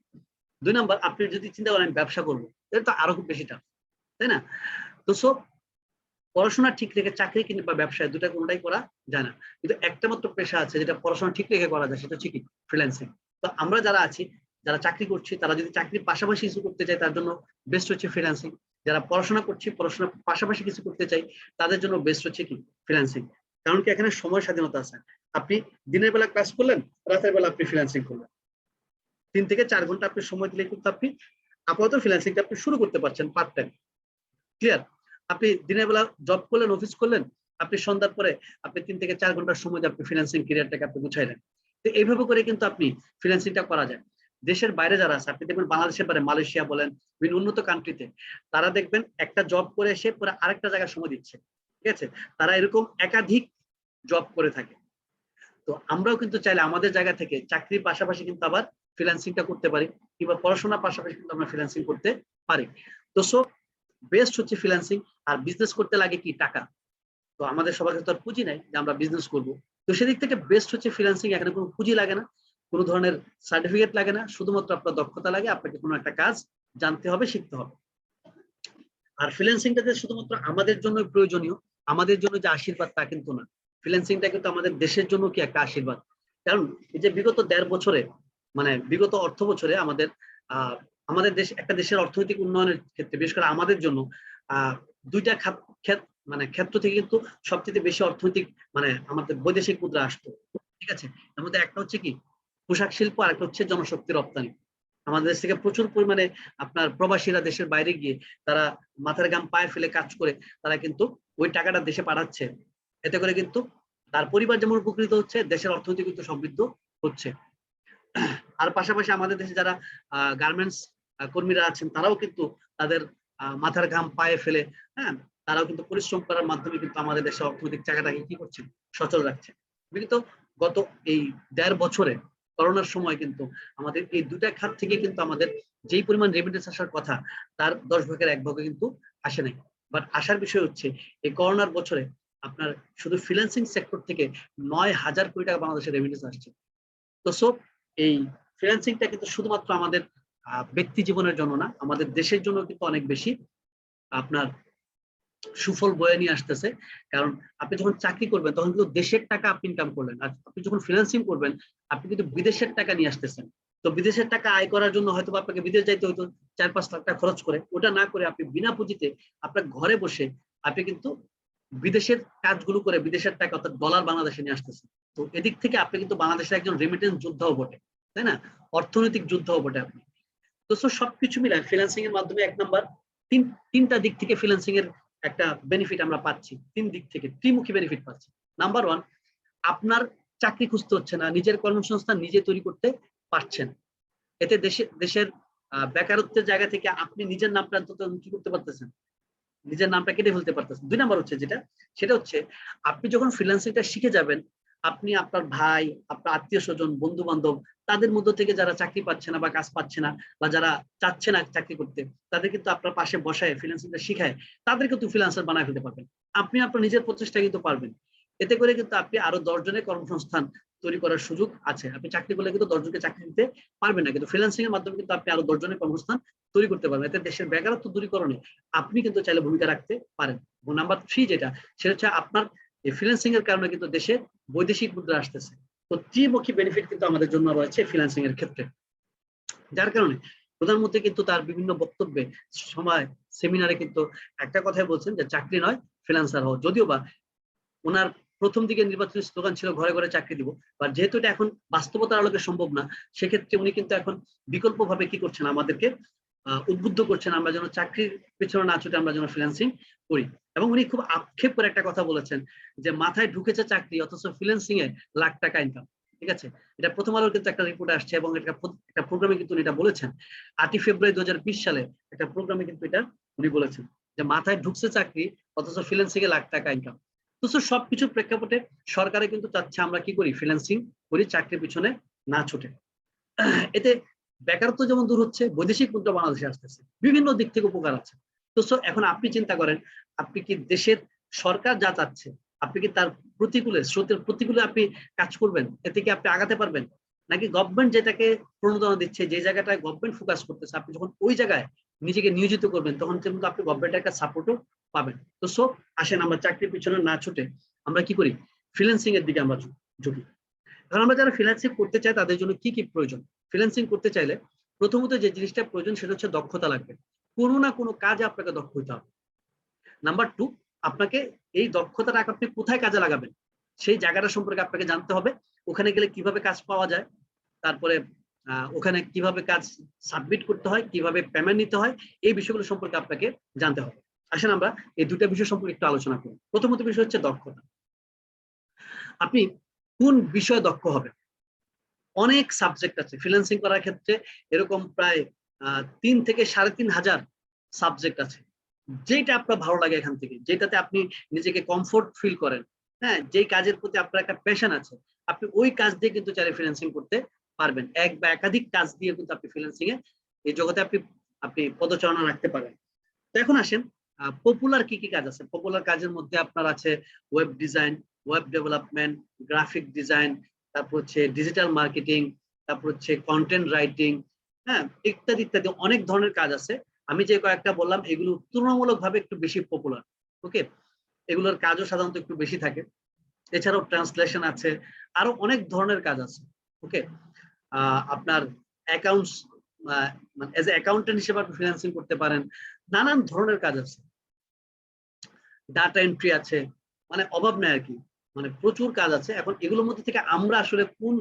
2 নাম্বার, আপনি যদি চিন্তা করেন ব্যবসা করবো, এটা তো আরো খুব বেশি টাফ, তাই না? তো পড়াশোনা ঠিক রেখে চাকরি কিংবা ব্যবসায় দুটা কোনোটাই করা যায় না। কিন্তু একটা মাত্র পেশা আছে যেটা পড়াশোনা ঠিক রেখে করা যায়, সেটা হচ্ছে কি? ফ্রিল্যান্সিং। তো আমরা যারা আছি, যারা চাকরি করছি, তারা যদি চাকরির পাশাপাশি কিছু করতে চায় তার জন্য বেস্ট হচ্ছে ফ্রিল্যান্সিং। যারা পড়াশোনা করছি, পড়াশোনার পাশাপাশি কিছু করতে চাই, তাদের জন্য বেস্ট হচ্ছে কি? ফ্রিল্যান্সিং। কারণ কি এখানে সময় স্বাধীনতা আছে। আপনি দিনের বেলা ক্লাস করলেন, রাতের বেলা আপনি ফ্রিল্যান্সিং করলেন। 3 থেকে 4 ঘন্টা আপনি সময় দিলে কিন্তু আপনি আপাতত ফ্রিল্যান্সিংটা আপনি শুরু করতে পারছেন পার্ট টাইম। ক্লিয়ার? আপনি দিনের বেলা জব করলেন, অফিস করলেন, আপনি সন্ধ্যার পরে আপনি 3 থেকে 4 ঘন্টার সময় দিয়ে আপনি ফ্রিল্যান্সিং ক্যারিয়ারটাকে আপনি গুছাইলেন। তো এইভাবে করে কিন্তু আপনি ফ্রিল্যান্সিংটা করা যায়। দেশের বাইরে যারা আছে, আপনি দেখবেন বাংলাদেশের বাইরে মালয়েশিয়া বলেন, বিভিন্ন উন্নত কান্ট্রিতে তারা দেখবেন একটা জব করে এসে পরে আরেকটা জায়গায় সময় দিচ্ছে, ঠিক আছে? তারা এরকম একাধিক জব করে থাকে। তো আমরাও কিন্তু চাইলে আমাদের জায়গা থেকে চাকরির পাশাপাশি কিন্তু আবার ফ্রিল্যান্সিংটা করতে পারি, কিংবা পড়াশোনার পাশাপাশি কিন্তু আমরা ফ্রিল্যান্সিং করতে পারি। তো সো বেস্ট হচ্ছে ফ্রিল্যান্সিং। আর বিজনেস করতে লাগে কি? টাকা। তো আমাদের সবার কাছে তো আর পুঁজি নাই যে আমরা বিজনেস করব। তো সেদিক থেকে বেস্ট হচ্ছে ফ্রিল্যান্সিং। এখানে কোনো পুঁজি লাগে না, কোনো ধরনের সার্টিফিকেট লাগে না, শুধুমাত্র আপনার দক্ষতা লাগে। আপনাকে কোনো একটা কাজ জানতে হবে, শিখতে হবে। আর ফ্রিল্যান্সিংটা যে শুধুমাত্র আমাদের জন্য প্রয়োজনীয়, আমাদের জন্য যে আশীর্বাদ তা কিন্তু না। ফ্রিল্যান্সিংটা কিন্তু আমাদের দেশের জন্য কি একটা আশীর্বাদ। কারণ এই যে বিগত ১.৫ বছরে, মানে বিগত অর্থ বছরে আমাদের আমাদের দেশ, একটা দেশের অর্থনৈতিক উন্নয়নের ক্ষেত্রে বিশেষ করে আমাদের জন্য দুইটা ক্ষেত্র থেকে কিন্তু সবচেয়ে বেশি অর্থনৈতিক, মানে আমাদের বৈদেশিক মুদ্রা আসতো, ঠিক আছে? এর মধ্যে একটা হচ্ছে কি? পোশাক শিল্প, আর একটা হচ্ছে জনশক্তি রপ্তানি। আমাদের দেশ থেকে প্রচুর পরিমাণে আপনার প্রবাসীরা দেশের বাইরে গিয়ে তারা মাথার ঘাম পায়ে ফেলে কাজ করে তারা কিন্তু ওই টাকাটা দেশে পাঠাচ্ছে। এতে করে কিন্তু তার পরিবার যেমন উপকৃত হচ্ছে, দেশের অর্থনীতি কিন্তু সমৃদ্ধ হচ্ছে। আর পাশাপাশি আমাদের দেশে যারা গার্মেন্টস কর্মীরা আছেন, তারাও কিন্তু তাদের মাথার ঘাম পায়ে ফেলে, হ্যাঁ, তারাও কিন্তু পরিশ্রম করার মাধ্যমে কিন্তু আমাদের দেশের অর্থনৈতিক চাকাটাকে কি করছে? সচল রাখছে। কিন্তু গত এই ১.৫ বছরে করোনার সময় কিন্তু আমাদের এই দুটা খাত থেকে কিন্তু আমাদের যেই পরিমাণ রেমিটেন্স আসার কথা, তার ১০ ভাগের ১ ভাগে কিন্তু আসে নাই। বাট আসার বিষয় হচ্ছে এই করোনার বছরে আপনার শুধু ফ্রিল্যান্সিং সেক্টর থেকে ৯,০০০ কোটি টাকা বাংলাদেশের রেমিটেন্স আসছে। তো সো এই ফ্রিল্যান্সিংটা কিন্তু শুধুমাত্র আমাদের ব্যক্তি জীবনের জন্য না, আমাদের দেশের জন্য কিন্তু অনেক বেশি আপনার সুফল বয়ে নিয়ে আসতেছে। কারণ আপনি যখন চাকরি করবেন তখন কিন্তু দেশের টাকা আপনি ইনকাম করলেন, আর আপনি যখন ফ্রিল্যান্সিং করবেন আপনি কিন্তু বিদেশের টাকা নিয়ে আসতেছেন। তো বিদেশের টাকা আয় করার জন্য হয়তো আপনাকে বিদেশ যাইতে হয়তো ৪-৫ লাখ টাকা খরচ করে, ওটা না করে আপনি বিনা পুঁজিতে আপনার ঘরে বসে আপনি কিন্তু বিদেশের কাজগুলো করে বিদেশের টাকা অর্থাৎ ডলার বাংলাদেশে নিয়ে আসতেছেন। তো এদিক থেকে আপনি কিন্তু বাংলাদেশের একজন রেমিটেন্স যোদ্ধাও বটে, তাই না? অর্থনৈতিক যোদ্ধাও বটে আপনি। তো সবকিছু মিলায় ফ্রিল্যান্সিং এর মাধ্যমে এক নাম্বার তিনটা দিক থেকে ফ্রিল্যান্সিং এর একটা বেনিফিট আমরা পাচ্ছি। ৩ দিক থেকে ত্রিমুখী বেনিফিট পাচ্ছি। নাম্বার 1, আপনার চাকরি খুঁজতে হচ্ছে না, নিজের কর্মসংস্থান নিজে তৈরি করতে পারছেন। এতে দেশের বেকারত্বের জায়গা থেকে আপনি নিজের নামটা অন্তত কি করতে পারতেছেন? নিজের নামটা কেটে ফেলতে পারতেছেন। ২ নাম্বার হচ্ছে সেটা হচ্ছে আপনি যখন ফ্রিল্যান্সিংটা শিখে যাবেন, আপনি আপনার ভাই, আপনার আত্মীয়-স্বজন, বন্ধু-বান্ধব, তাদের মধ্য থেকে যারা চাকরি পাচ্ছে না বা কাজ পাচ্ছে না বা যারা চাচ্ছে না চাকরি করতে, তাদের কিন্তু আপনার পাশে বসায় ফ্রিল্যান্সিংটা শিখায় তাদের কিন্তু ফ্রিল্যান্সার বানায় ফেলতে পারবেন। আপনি আপনার নিজের প্রচেষ্টায় কিন্তু পারবেন। এতে করে কিন্তু আপনি আরো ১০ জনের কর্মসংস্থান তৈরি করার সুযোগ আছে। আপনি চাকরি করলে কিন্তু ১০ জনকে চাকরি দিতে পারবেন না। কিন্তু ফ্রিল্যান্সিং এর মাধ্যমে কিন্তু আপনি আরো ১০ জনের কর্মসংস্থান তৈরি করতে পারবেন। এতে দেশের বেকারত্ব দূরীকরণে আপনি কিন্তু চাইলে ভূমিকা রাখতে পারেন। এবং নাম্বার 3 সেটা হচ্ছে আপনার এই ফ্রিল্যান্সিং এর কারণে কিন্তু দেশে বৈদেশিক মুদ্রা আসতেছে। তো ত্রিমুখী বেনিফিট কিন্তু আমাদের জন্য রয়েছে ফ্রিল্যান্সিং এর ক্ষেত্রে। যার কারণে প্রধানমন্ত্রী কিন্তু তার বিভিন্ন বক্তব্যে, সময়, সেমিনারে কিন্তু একটা কথাই বলছেন যে চাকরি নয় ফ্রিল্যান্সার হও। যদিও বা উনার প্রথম দিকে নির্বাচনী স্লোগান ছিল ঘরে ঘরে চাকরি দিব, বা যেহেতু এটা এখন বাস্তবতার আলোকে সম্ভব না, সেক্ষেত্রে উনি কিন্তু এখন বিকল্পভাবে কি করছেন? আমাদেরকে উদ্বুদ্ধ করছেন আমরা যেন চাকরির পেছনে না ছুটে আমরা যেন ফ্রিল্যান্সিং করি। এবং উনি খুব আক্ষেপ করে একটা কথা বলেছেন যে মাথায় ঢুকেছে চাকরি অথচ ফ্রিল্যান্সিং এ লাখ টাকা ইনকাম। ঠিক আছে? এটা প্রথম আলোর কিন্তু একটা রিপোর্ট আসছে এবং একটা প্রোগ্রামে কিন্তু উনি এটা বলেছেন। ৮ই ফেব্রুয়ারি ২০২০ সালে একটা প্রোগ্রামে কিন্তু এটা উনি বলেছেন যে মাথায় ঢুকছে চাকরি অথচ ফ্রিল্যান্সিং এ লাখ টাকা ইনকাম। তো সবকিছুর প্রেক্ষাপটে সরকারে কিন্তু চাচ্ছে আমরা কি করি? ফ্রিল্যান্সিং করি, চাকরির পিছনে না ছুটে। এতে বেকারত্ব যেমন দূর হচ্ছে, বৈদেশিক মুদ্রা বাংলাদেশে আসতেছে, বিভিন্ন দিক থেকে উপকার আছে। তো এখন আপনি চিন্তা করেন, আপনি কি দেশের সরকার যা চাচ্ছে, আপনি কি তার প্রতিকূলে, স্রোতের প্রতিকূলে আপনি কাজ করবেন? এতে কি আপনি আগাতে পারবেন? নাকি গভর্নমেন্ট যেটাকে প্রণোদনা দিচ্ছে, যে জায়গাটায় গভর্নমেন্ট ফোকাস করতেছে, আপনি যখন ওই জায়গায় নিজেকে নিয়োজিত করবেন তখন কিন্তু আপনি গভর্নমেন্টের একটা সাপোর্টও পাবেন। তো আসেন আমরা চাকরির পিছনে না ছুটে আমরা কি করি? ফ্রিল্যান্সিং এর দিকে আমরা ঝুঁকি। কারণ আমরা যারা ফ্রিল্যান্সিং করতে চাই তাদের জন্য কি কি প্রয়োজন? ফ্রিল্যান্সিং করতে চাইলে প্রথমত যে জিনিসটা প্রয়োজন সেটা হচ্ছে দক্ষতা লাগবে। কোনো না কোনো কাজে আপনাকে দক্ষ হতে হবে। নাম্বার 2, আপনাকে এই দক্ষতাটা আপনি কোথায় কাজে লাগাবেন সেই জায়গাটা সম্পর্কে আপনাকে জানতে হবে। ওখানে গেলে কিভাবে কাজ পাওয়া যায়, তারপরে ওখানে কিভাবে কাজ সাবমিট করতে হয়, কিভাবে পেমেন্ট নিতে হয়, এই বিষয়গুলো সম্পর্কে আপনাকে জানতে হবে। আসেন আমরা এই দুটা বিষয় সম্পর্কে একটু আলোচনা করি। প্রথমত বিষয় হচ্ছে দক্ষতা। আপনি কোন বিষয়ে দক্ষ হবেন? অনেক সাবজেক্ট আছে ফ্রিল্যান্সিং করার ক্ষেত্রে, এরকম প্রায় 3 থেকে 3,500 সাবজেক্ট আছে। যেটা আপনার ভালো লাগে এখান থেকে, যেটাতে আপনি নিজেকে কমফোর্ট ফিল করেন, হ্যাঁ, যেই কাজের প্রতি আপনার একটা প্যাশন আছে, আপনি ওই কাজ দিয়ে কিন্তু চাইলে ফ্রিল্যান্সিং করতে পারবেন। এক বা একাধিক কাজ দিয়ে কিন্তু আপনি ফ্রিল্যান্সিং এ এই জগতে আপনি আপনি পদচারণা রাখতে পারেন। তো এখন আসেন পপুলার কি কি কাজ আছে। পপুলার কাজের মধ্যে আপনার আছে web design, web development, graphic design, তারপর হচ্ছে ডিজিটাল মার্কেটিং, তারপর হচ্ছে কন্টেন্ট রাইটিং, হ্যাঁ, ইত্যাদি ইত্যাদি অনেক ধরনের কাজ আছে। আমি যে কয়েকটা বললাম এগুলো তুলনামূলকভাবে একটু বেশি পপুলার। ওকে, এগুলোর কাজও সাধারণত একটু বেশি থাকে। এছাড়াও ট্রান্সলেশন আছে, আরো অনেক ধরনের কাজ আছে। ওকে, আপনার অ্যাকাউন্টস, মানে এজ এ অ্যাকাউন্টেন্ট হিসেবে আপনি ফ্রিল্যান্সিং করতে পারেন। নানান ধরনের কাজ আছে, ডাটা এন্ট্রি আছে, মানে অভাব নেই আর কি, মানে প্রচুর কাজ আছে। এখন এগুলোর মধ্যে থেকে আমরা আসলে কোন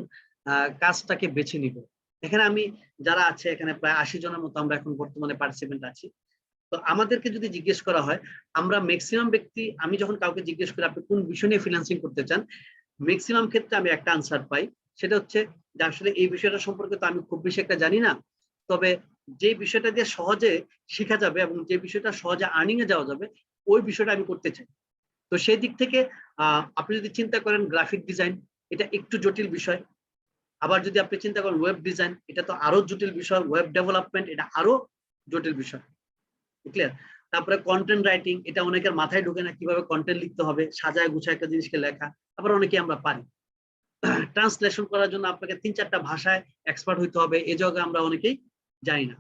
কাজটাকে বেছে নিব। এখানে আমি যারা আছে এখানে প্রায় 80 জনের মতো আমরা এখন বর্তমানে পার্টিসিপেন্ট আছি। তো আমাদেরকে যদি জিজ্ঞেস করা হয়, আমরা ম্যাক্সিমাম ব্যক্তি, আমি যখন কাউকে জিজ্ঞেস করি আপনি কোন বিষয় নিয়ে ফ্রিল্যান্সিং করতে চান, ম্যাক্সিমাম ক্ষেত্রে আমি একটা আনসার পাই, সেটা হচ্ছে যে আসলে এই বিষয়টা সম্পর্কে তো আমি খুব বেশি একটা জানি না, তবে যে বিষয়টা দিয়ে সহজে শেখা যাবে এবং যে বিষয়টা সহজে আর্নিং এ যাওয়া যাবে ওই বিষয়টা আমি করতে চাই। তো সেই দিক থেকে আপনি যদি চিন্তা করেন গ্রাফিক ডিজাইন, এটা একটু জটিল বিষয়। আবার যদি আপনি চিন্তা করেন ওয়েব ডিজাইন, এটা তো আরো জটিল বিষয়। ওয়েব ডেভেলপমেন্ট, এটা আরো জটিল বিষয়। ক্লিয়ার? তারপরে কন্টেন্ট রাইটিং, এটা অনেকের মাথায় ঢোকে না কিভাবে কন্টেন্ট লিখতে হবে, সাজায় গুছায় একটা জিনিসকে লেখা। আবার অনেকে আমরা পারি। ট্রান্সলেশন করার জন্য আপনাকে 3-4টা ভাষায় এক্সপার্ট হইতে হবে, এই জায়গায় আমরা অনেকেই জানি না।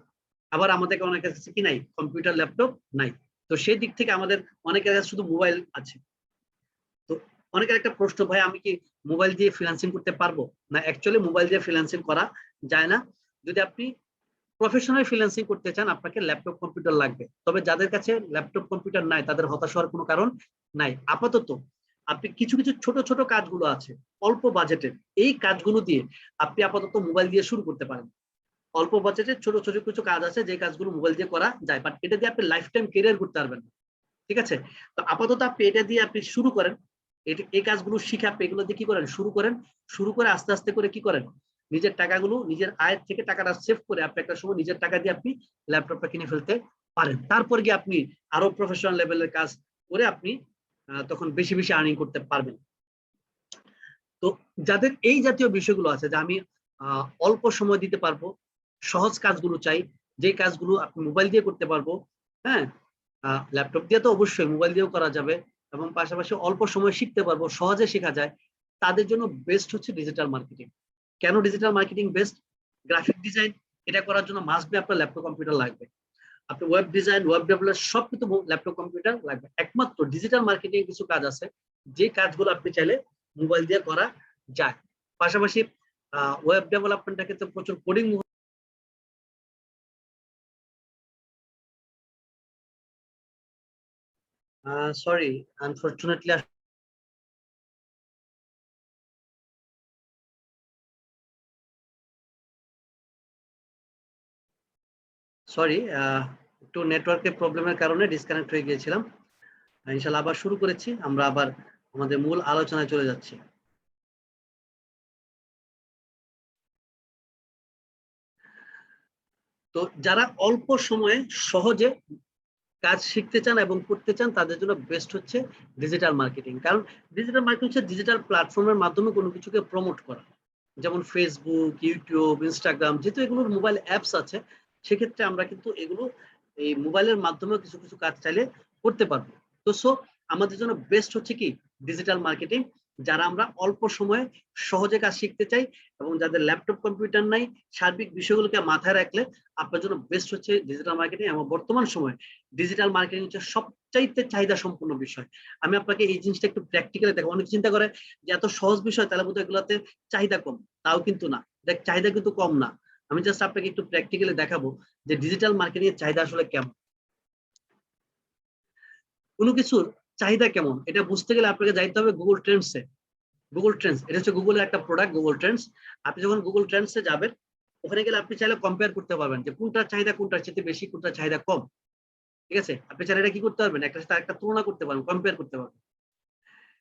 আবার আমাদেরকে অনেকের কাছে কি নাই, কম্পিউটার ল্যাপটপ নাই। তো সেই দিক থেকে আমাদের অনেকের কাছে শুধু মোবাইল আছে। তো অনেকের একটা প্রশ্ন, ভাই আমি কি মোবাইল দিয়ে ফ্রিল্যান্সিং করতে পারবো? না, অ্যাকচুয়ালি মোবাইল দিয়ে ফ্রিল্যান্সিং করা যায় না। যদি আপনি প্রফেশনাল ফ্রিল্যান্সিং করতে চান আপনাকে ল্যাপটপ কম্পিউটার লাগবে। তবে যাদের কাছে ল্যাপটপ কম্পিউটার নাই তাদের হতাশ হওয়ার কোনো কারণ নাই। আপাতত আপনি কিছু কিছু ছোট ছোট কাজগুলো আছে অল্প বাজেটের, এই কাজগুলো দিয়ে আপনি আপাতত মোবাইল দিয়ে শুরু করতে পারেন। অল্প বাজেটের ছোট ছোট কিছু কাজ আছে যে কাজগুলো মোবাইল দিয়ে করা যায়, বাট এটা দিয়ে আপনি লাইফ টাইম কেরিয়ার করতে পারবেন না। ঠিক আছে? তো আপাতত আপনি এটা দিয়ে আপনি শুরু করেন। এই কাজগুলো শিখে আপনি এগুলো দিয়ে কি করেন, শুরু করেন। শুরু করে আস্তে আস্তে করে কি করেন, নিজের টাকাগুলো, নিজের আয়ের থেকে টাকাটা সেভ করে আপনি একটা সময় নিজের টাকা দিয়ে আপনি ল্যাপটপটা কিনে ফেলতে পারেন। তারপর গিয়ে আপনি আরো প্রফেশনাল লেভেলের কাজ করে আপনি তখন বেশি বেশি আর্নিং করতে পারবেন। তো যাদের এই জাতীয় বিষয়গুলো আছে যে আমি অল্প সময় দিতে পারবো, সহজ কাজগুলো চাই, যে কাজগুলো আপনি মোবাইল দিয়ে করতে পারবো, হ্যাঁ, ল্যাপটপ দিয়ে তো অবশ্যই, মোবাইল দিয়েও করা যাবে, এবং পাশাপাশি অল্প সময় শিখতে পারবো, সহজে শেখা যায়, তাদের জন্য বেস্ট হচ্ছে ডিজিটাল মার্কেটিং। কেন digital marketing best? Graphic design, এটা করার জন্য মাস্ট বি আপনার ল্যাপটপ কম্পিউটার লাগবে। আপনি ওয়েব ডিজাইন, ওয়েব ডেভেলপমেন্ট সব কিন্তু ল্যাপটপ কম্পিউটার লাগবে। একমাত্র ডিজিটাল মার্কেটিং কিছু কাজ আছে যে কাজগুলো আপনি চাইলে মোবাইল দিয়ে করা যায়। পাশাপাশি ওয়েব ডেভেলপমেন্টের ক্ষেত্রে প্রচুর কোডিং। সরি, আনফরচুনেটলি সরি, একটু নেটওয়ার্কের প্রবলেমের কারণে ডিসকানেক্ট হয়ে গিয়েছিলাম। ইনশাল্লাহ আবার শুরু করেছি, আমরা আবার আমাদের মূল আলোচনায় চলে যাচ্ছি। তো যারা অল্প সময়ে সহজে কাজ শিখতে চান এবং করতে চান তাদের জন্য বেস্ট হচ্ছে ডিজিটাল মার্কেটিং। কারণ ডিজিটাল মার্কেটিং হচ্ছে ডিজিটাল প্ল্যাটফর্মের মাধ্যমে কোনো কিছুকে প্রমোট করা। যেমন ফেসবুক, ইউটিউব, ইনস্টাগ্রাম, যেহেতু এগুলোর মোবাইল অ্যাপস আছে, সেক্ষেত্রে আমরা কিন্তু এগুলো এই মোবাইলের মাধ্যমে কিছু কিছু কাজ চাইলে করতে পারবো। তো সো আমাদের জন্য বেস্ট হচ্ছে কি ডিজিটাল মার্কেটিং। যারা আমরা অল্প সময়ে সহজে কাজ শিখতে চাই এবং যাদের ল্যাপটপ কম্পিউটার নাই, সার্বিক বিষয়গুলোকে মাথায় রাখলে আপনার জন্য বেস্ট হচ্ছে ডিজিটাল মার্কেটিং। এবং বর্তমান সময়ে ডিজিটাল মার্কেটিং হচ্ছে সবচাইতে চাহিদা সম্পূর্ণ বিষয়। আমি আপনাকে এই জিনিসটা একটু প্র্যাকটিক্যালি দেখো। অনেক চিন্তা করে যে এত সহজ বিষয় তাহলে বোধহয় এগুলোতে চাহিদা কম, তাও কিন্তু না, দেখ চাহিদা কিন্তু কম না। আমি জাস্ট আপনাকে একটু প্র্যাকটিক্যালি দেখাবো যে ডিজিটাল মার্কেটিং এর চাহিদা আসলে কেমন। কোনো কিছুর চাহিদা কেমন এটা বুঝতে গেলে আপনাকে যাইতে হবে গুগল ট্রেন্ডসে। গুগল ট্রেন্ডস এটা হচ্ছে গুগলের একটা প্রোডাক্ট, গুগল ট্রেন্ডস। আপনি যখন গুগল ট্রেন্ডসে যাবেন, ওখানে গেলে আপনি চাইলে কম্পেয়ার করতে পারবেন যে কোনটার চাহিদা কোনটার চেয়ে বেশি, কোনটার চাহিদা কম। ঠিক আছে? আপনি চাইলে এটা কি করতে পারবেন, একটা সাথে একটা তুলনা করতে পারবেন, কম্পেয়ার করতে পারবেন।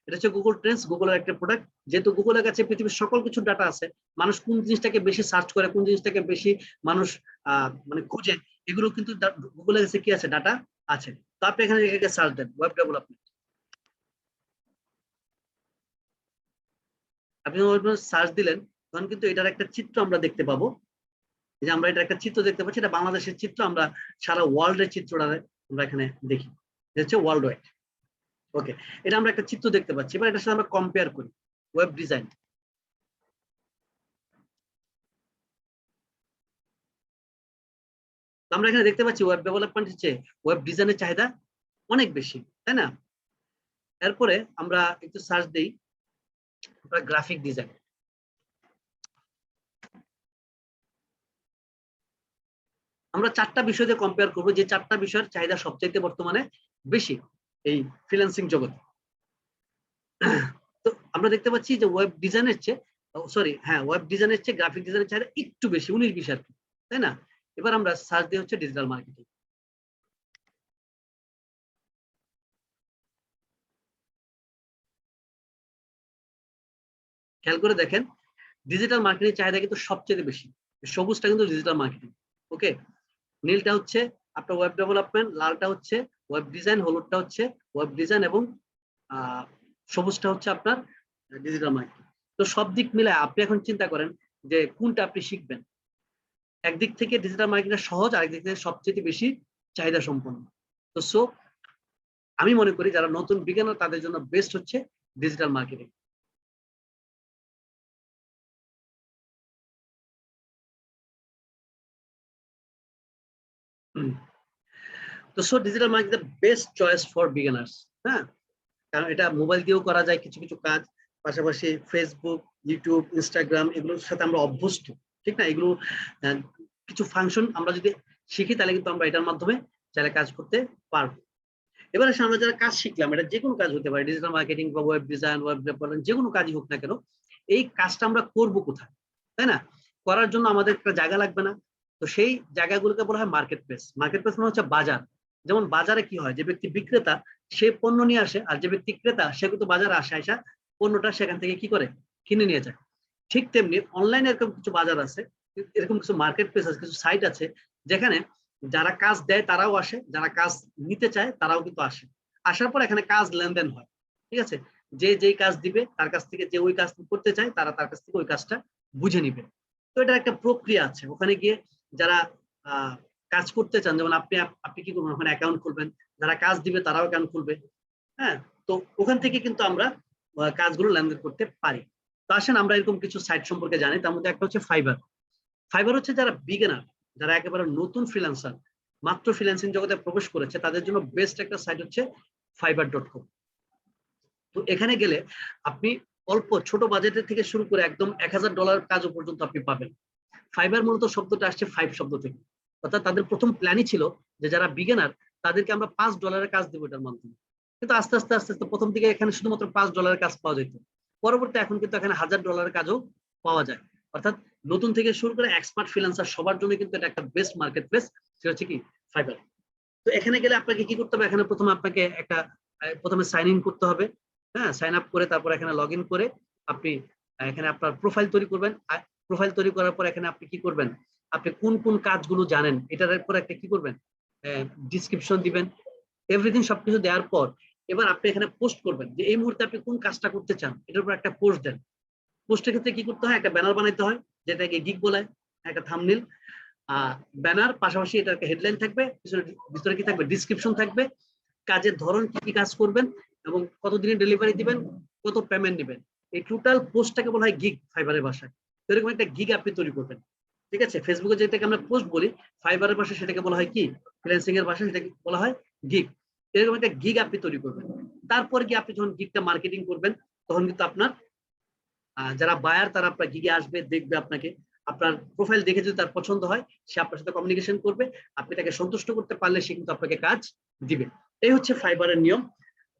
এটা হচ্ছে গুগল ট্রেন্ডস, গুগলের একটা প্রোডাক্ট। যেহেতু গুগলের কাছে পৃথিবীর সকল কিছু ডাটা আছে, মানুষ কোন জিনিসটাকে বেশি সার্চ করে, কোন জিনিসটাকে বেশি মানুষ মানে খুঁজে, এগুলো কিন্তু গুগলের কাছে কি আছে, ডাটা আছে। তো আপনি এখানে সার্চ দেন ওয়েব ডেভেলপমেন্ট, আপনি সার্চ দিলেন, তখন কিন্তু এটার একটা চিত্র আমরা দেখতে পাবো। এই যে আমরা এটা একটা চিত্র দেখতে পাচ্ছি, এটা বাংলাদেশের চিত্র, আমরা সারা ওয়ার্ল্ডের চিত্রটা আমরা এখানে দেখি, এটা হচ্ছে ওয়ার্ল্ড ওয়াইড। ওকে, এটা আমরা একটা চিত্র দেখতে পাচ্ছি। এবার এটার সাথে আমরা কম্পেয়ার করি ওয়েব ডিজাইন। আমরা এখানে দেখতে পাচ্ছি ওয়েব ডেভেলপমেন্ট হচ্ছে ওয়েব ডিজাইনের চাহিদা অনেক বেশি, তাই না? এরপরে আমরা একটু সার্চ দিই গ্রাফিক ডিজাইন। আমরা 4টা বিষয় দিয়ে কম্পেয়ার করবো, যে 4টা বিষয়ের চাহিদা সবচাইতে বর্তমানে বেশি এই ফ্রিল্যান্সিং জগতে। তো আমরা দেখতে পাচ্ছি যে ওয়েব ডিজাইনের চেয়ে, সরি হ্যাঁ, ওয়েব ডিজাইনের চেয়ে গ্রাফিক ডিজাইনের চাহিদা একটু বেশি, 19-20 আর কি, তাই না? এবার আমরা সার্চ দিয়ে হচ্ছে ডিজিটাল মার্কেটিং। খেয়াল করে দেখেন, ডিজিটাল মার্কেটিং চাহিদা কিন্তু সবচেয়ে বেশি। সবুজটা কিন্তু ডিজিটাল মার্কেটিং, ওকে। নীলটা হচ্ছে আপনার ওয়েব ডেভেলপমেন্ট, লালটা হচ্ছে ওয়েব ডিজাইন, হলুদটা হচ্ছে ওয়েব ডিজাইন, এবং সবুজটা হচ্ছে আপনার ডিজিটাল মার্কেটিং। তো সব দিক মিলে আপনি এখন চিন্তা করেন যে কোনটা আপনি শিখবেন। একদিক থেকে ডিজিটাল মার্কেটিং সহজ, আরেকদিক থেকে সবচেয়ে বেশি চাহিদা সম্পন্ন। তো সো আমি মনে করি যারা নতুন বিজ্ঞানী তাদের জন্য বেস্ট হচ্ছে ডিজিটাল মার্কেটিং। তো so digital marketing best choice for beginners. হ্যাঁ, কারণ এটা মোবাইল দিয়েও করা যায় কিছু কিছু কাজ, পাশাপাশি ফেসবুক, ইউটিউব, ইনস্টাগ্রাম এগুলোর সাথে আমরা অভ্যস্ত, ঠিক না? এগুলো কিছু ফাংশন আমরা যদি শিখি তাহলে কিন্তু আমরা এটার মাধ্যমে চাইলে কাজ করতে পারবো। এবার আমরা যারা কাজ শিখলাম, এটা যে কোনো কাজ হতে পারে, ডিজিটাল মার্কেটিং বা ওয়েব ডিজাইন, ওয়েব ডেভেলপমেন্ট, যে কোনো কাজই হোক না কেন, এই কাজটা আমরা করব কোথায়, তাই না? করার জন্য আমাদের একটা জায়গা লাগবে না? তো সেই জায়গাগুলোকে বলা হয় মার্কেট প্লেস। মার্কেট প্লেস মানে হচ্ছে বাজার। যেমন বাজারে কি হয়, যে ব্যক্তি বিক্রেতা সে পণ্য নিয়ে আসে, আর যে ব্যক্তি ক্রেতা সে কিন্তু বাজারে আসে, আসা পণ্যটা সেখান থেকে কি করে, কিনে নিয়ে যায়। ঠিক তেমনি অনলাইনে এরকম কিছু বাজার আছে, এরকম কিছু মার্কেট প্লেস আছে, কিছু সাইট আছে, যেখানে যারা কাজ দেয় তারাও আসে, যারা কাজ নিতে চায় তারাও কিন্তু আসে। আসার পর এখানে কাজ লেনদেন হয়, ঠিক আছে? যে যেই কাজ দিবে তার কাছ থেকে, যে ওই কাজ করতে চায় তারা তার কাছ থেকে ওই কাজটা বুঝে নিবে। তো এটার একটা প্রক্রিয়া আছে। ওখানে গিয়ে যারা কাজ করতে চান, যেমন আপনি আপনি কি করবেন, ওখানে অ্যাকাউন্ট খুলবেন, যারা কাজ দিবে তারাও অ্যাকাউন্ট খুলবে। হ্যাঁ, তো ওখান থেকে কিন্তু আমরা কাজগুলো লেনদেন করতে পারি। তো আসেন আমরা এরকম কিছু সাইট সম্পর্কে জানি। তার মধ্যে একটা হচ্ছে ফাইবার। ফাইবার হচ্ছে যারা বিগিনার, যারা একেবারে নতুন ফ্রিল্যান্সার, মাত্র ফ্রিল্যান্সিং জগতে প্রবেশ করেছে, তাদের জন্য বেস্ট একটা সাইট হচ্ছে fiverr.com। তো এখানে গেলে আপনি অল্প ছোট বাজেটের থেকে শুরু করে একদম $1000 কাজও পর্যন্ত আপনি পাবেন। ফাইবার মূলত শব্দটা আসছে 5 শব্দ থেকে, অর্থাৎ তাদের প্রথম প্ল্যানই ছিল যে যারা বিগিনার তাদেরকে আমরা $5 কাজ দেবো এটার মাধ্যমে। কিন্তু আস্তে আস্তে আস্তে আস্তে প্রথম দিকে এখানে শুধুমাত্র $5 কাজ পাওয়া যেত, পরবর্তী এখন কিন্তু এখানে $1000 কাজও পাওয়া যায়। অর্থাৎ নতুন থেকে শুরু করে এক্সপার্ট ফ্রিল্যান্সার সবার জন্য কিন্তু এটা একটা বেস্ট মার্কেট প্লেস, সেটা হচ্ছে কি ফাইবার। তো এখানে গেলে আপনাকে কি করতে হবে, এখানে প্রথমে আপনাকে একটা প্রথমে সাইন ইন করতে হবে। হ্যাঁ, সাইন আপ করে তারপর এখানে লগ ইন করে আপনি এখানে আপনার প্রোফাইল তৈরি করবেন। প্রোফাইল তৈরি করার পর এখানে আপনি কি করবেন, আপনি কোন কোন কাজগুলো জানেন এটার উপর একটা কি করবেন, ডিসক্রিপশন দিবেন, এভরিথিং সবকিছু দেওয়ার পর এবার আপনি এখানে পোস্ট করবেন যে এই মুহূর্তে আপনি কোন কাজটা করতে চান, এটার উপর একটা পোস্ট দেন। পোস্টের ক্ষেত্রে কি করতে হয়, একটা ব্যানার বানাইতে হয়, যেটাকে গিগ বলে, একটা থাম্বনেল, ব্যানার, পাশাপাশি এটা একটা হেডলাইন থাকবে, ভিতরে কি থাকবে, ডিসক্রিপশন থাকবে, কাজের ধরন, কি কি কাজ করবেন এবং কতদিনে ডেলিভারি দিবেন, কত পেমেন্ট নেবেন। এই টোটাল পোস্টটাকে বলা হয় গিগ ফাইবারের ভাষায়। তো এরকম একটা গিগ আপনি তৈরি করবেন, ঠিক আছে? ফেসবুকে যেটাকে আমরা পোস্ট বলি, ফাইবারের ভাষায় সেটাকে বলা হয় কি, ফ্রিল্যান্সিং এর ভাষায় সেটাকে বলা হয় গিগ। এরকম একটা গিগ আপনি তৈরি করবেন। তারপর কি আপনি যখন গিগটা মার্কেটিং করবেন, তখন কিন্তু আপনার যারা বায়ার তারা আপনার গিগে আসবে, দেখবে আপনাকে, আপনার প্রোফাইল দেখে যদি তার পছন্দ হয় সে আপনার সাথে কমিউনিকেশন করবে, আপনি তাকে সন্তুষ্ট করতে পারলে সে কিন্তু আপনাকে কাজ দিবে। এই হচ্ছে ফাইবারের নিয়ম।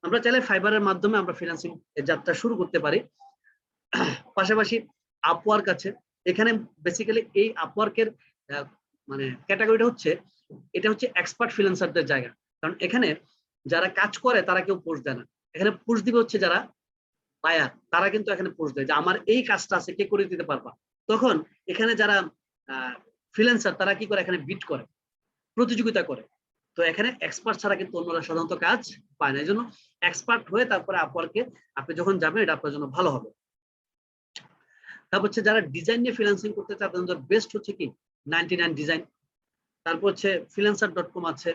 আমরা চাইলে ফাইবারের মাধ্যমে আমরা ফ্রিল্যান্সিং যাত্রা শুরু করতে পারি। পাশাপাশি আপওয়ার্ক আছে। এখানে বেসিক্যালি এই আপওয়ার্কের মানে ক্যাটাগরিটা হচ্ছে, এটা হচ্ছে এক্সপার্ট ফ্রিল্যান্সারদের জায়গা। কারণ এখানে যারা কাজ করে তারা কেউ পোস্ট দেয় না, এখানে পোস্ট দিবে হচ্ছে যারা বায়ার তারা কিন্তু এখানে পোস্ট দেয় যে আমার এই কাজটা আছে, কে করে দিতে পারবা। তখন এখানে যারা ফ্রিল্যান্সার তারা কি করে, এখানে বিট করে, প্রতিযোগিতা করে। তো এখানে এক্সপার্ট ছাড়া কিন্তু অন্যরা সাধারণত কাজ পায় না। এই জন্য এক্সপার্ট হয়ে তারপরে আপওয়ার্কে আপনি যখন যাবেন এটা আপনার জন্য ভালো হবে। তারপর হচ্ছে যারা ডিজাইন নিয়ে ফ্রিল্যান্সিং করতে চায় তাদের বেস্ট হচ্ছে কি 99 ডিজাইন, তারপর হচ্ছে freelancer.com আছে,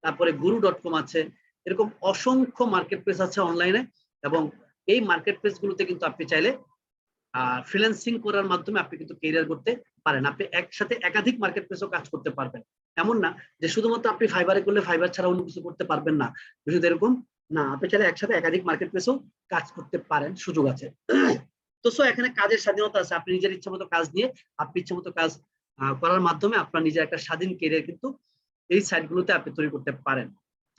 তারপরে guru.com আছে। এরকম অসংখ্য মার্কেট প্লেস আছে অনলাইনে, এবং এই মার্কেট প্লেস গুলোতে কিন্তু আপনি চাইলে ফ্রিল্যান্সিং করার মাধ্যমে আপনি কিন্তু কেরিয়ার করতে পারেন। আপনি একসাথে একাধিক মার্কেট প্লেসও কাজ করতে পারবেন। এমন না যে শুধুমাত্র আপনি ফাইবারে করলে ফাইবার ছাড়া অন্য কিছু করতে পারবেন না, বিষয়টা এরকম না। আপনি চাইলে একসাথে একাধিক মার্কেট প্লেসও কাজ করতে পারেন, সুযোগ আছে। তো সো এখানে কাজের স্বাধীনতা আছে, আপনি নিজের ইচ্ছা মতো কাজ নিয়ে আপনি ইচ্ছা মতো কাজ করার মাধ্যমে আপনার নিজের একটা স্বাধীন কেরিয়ার কিন্তু এই সাইটগুলোতে আপনি তৈরি করতে পারেন,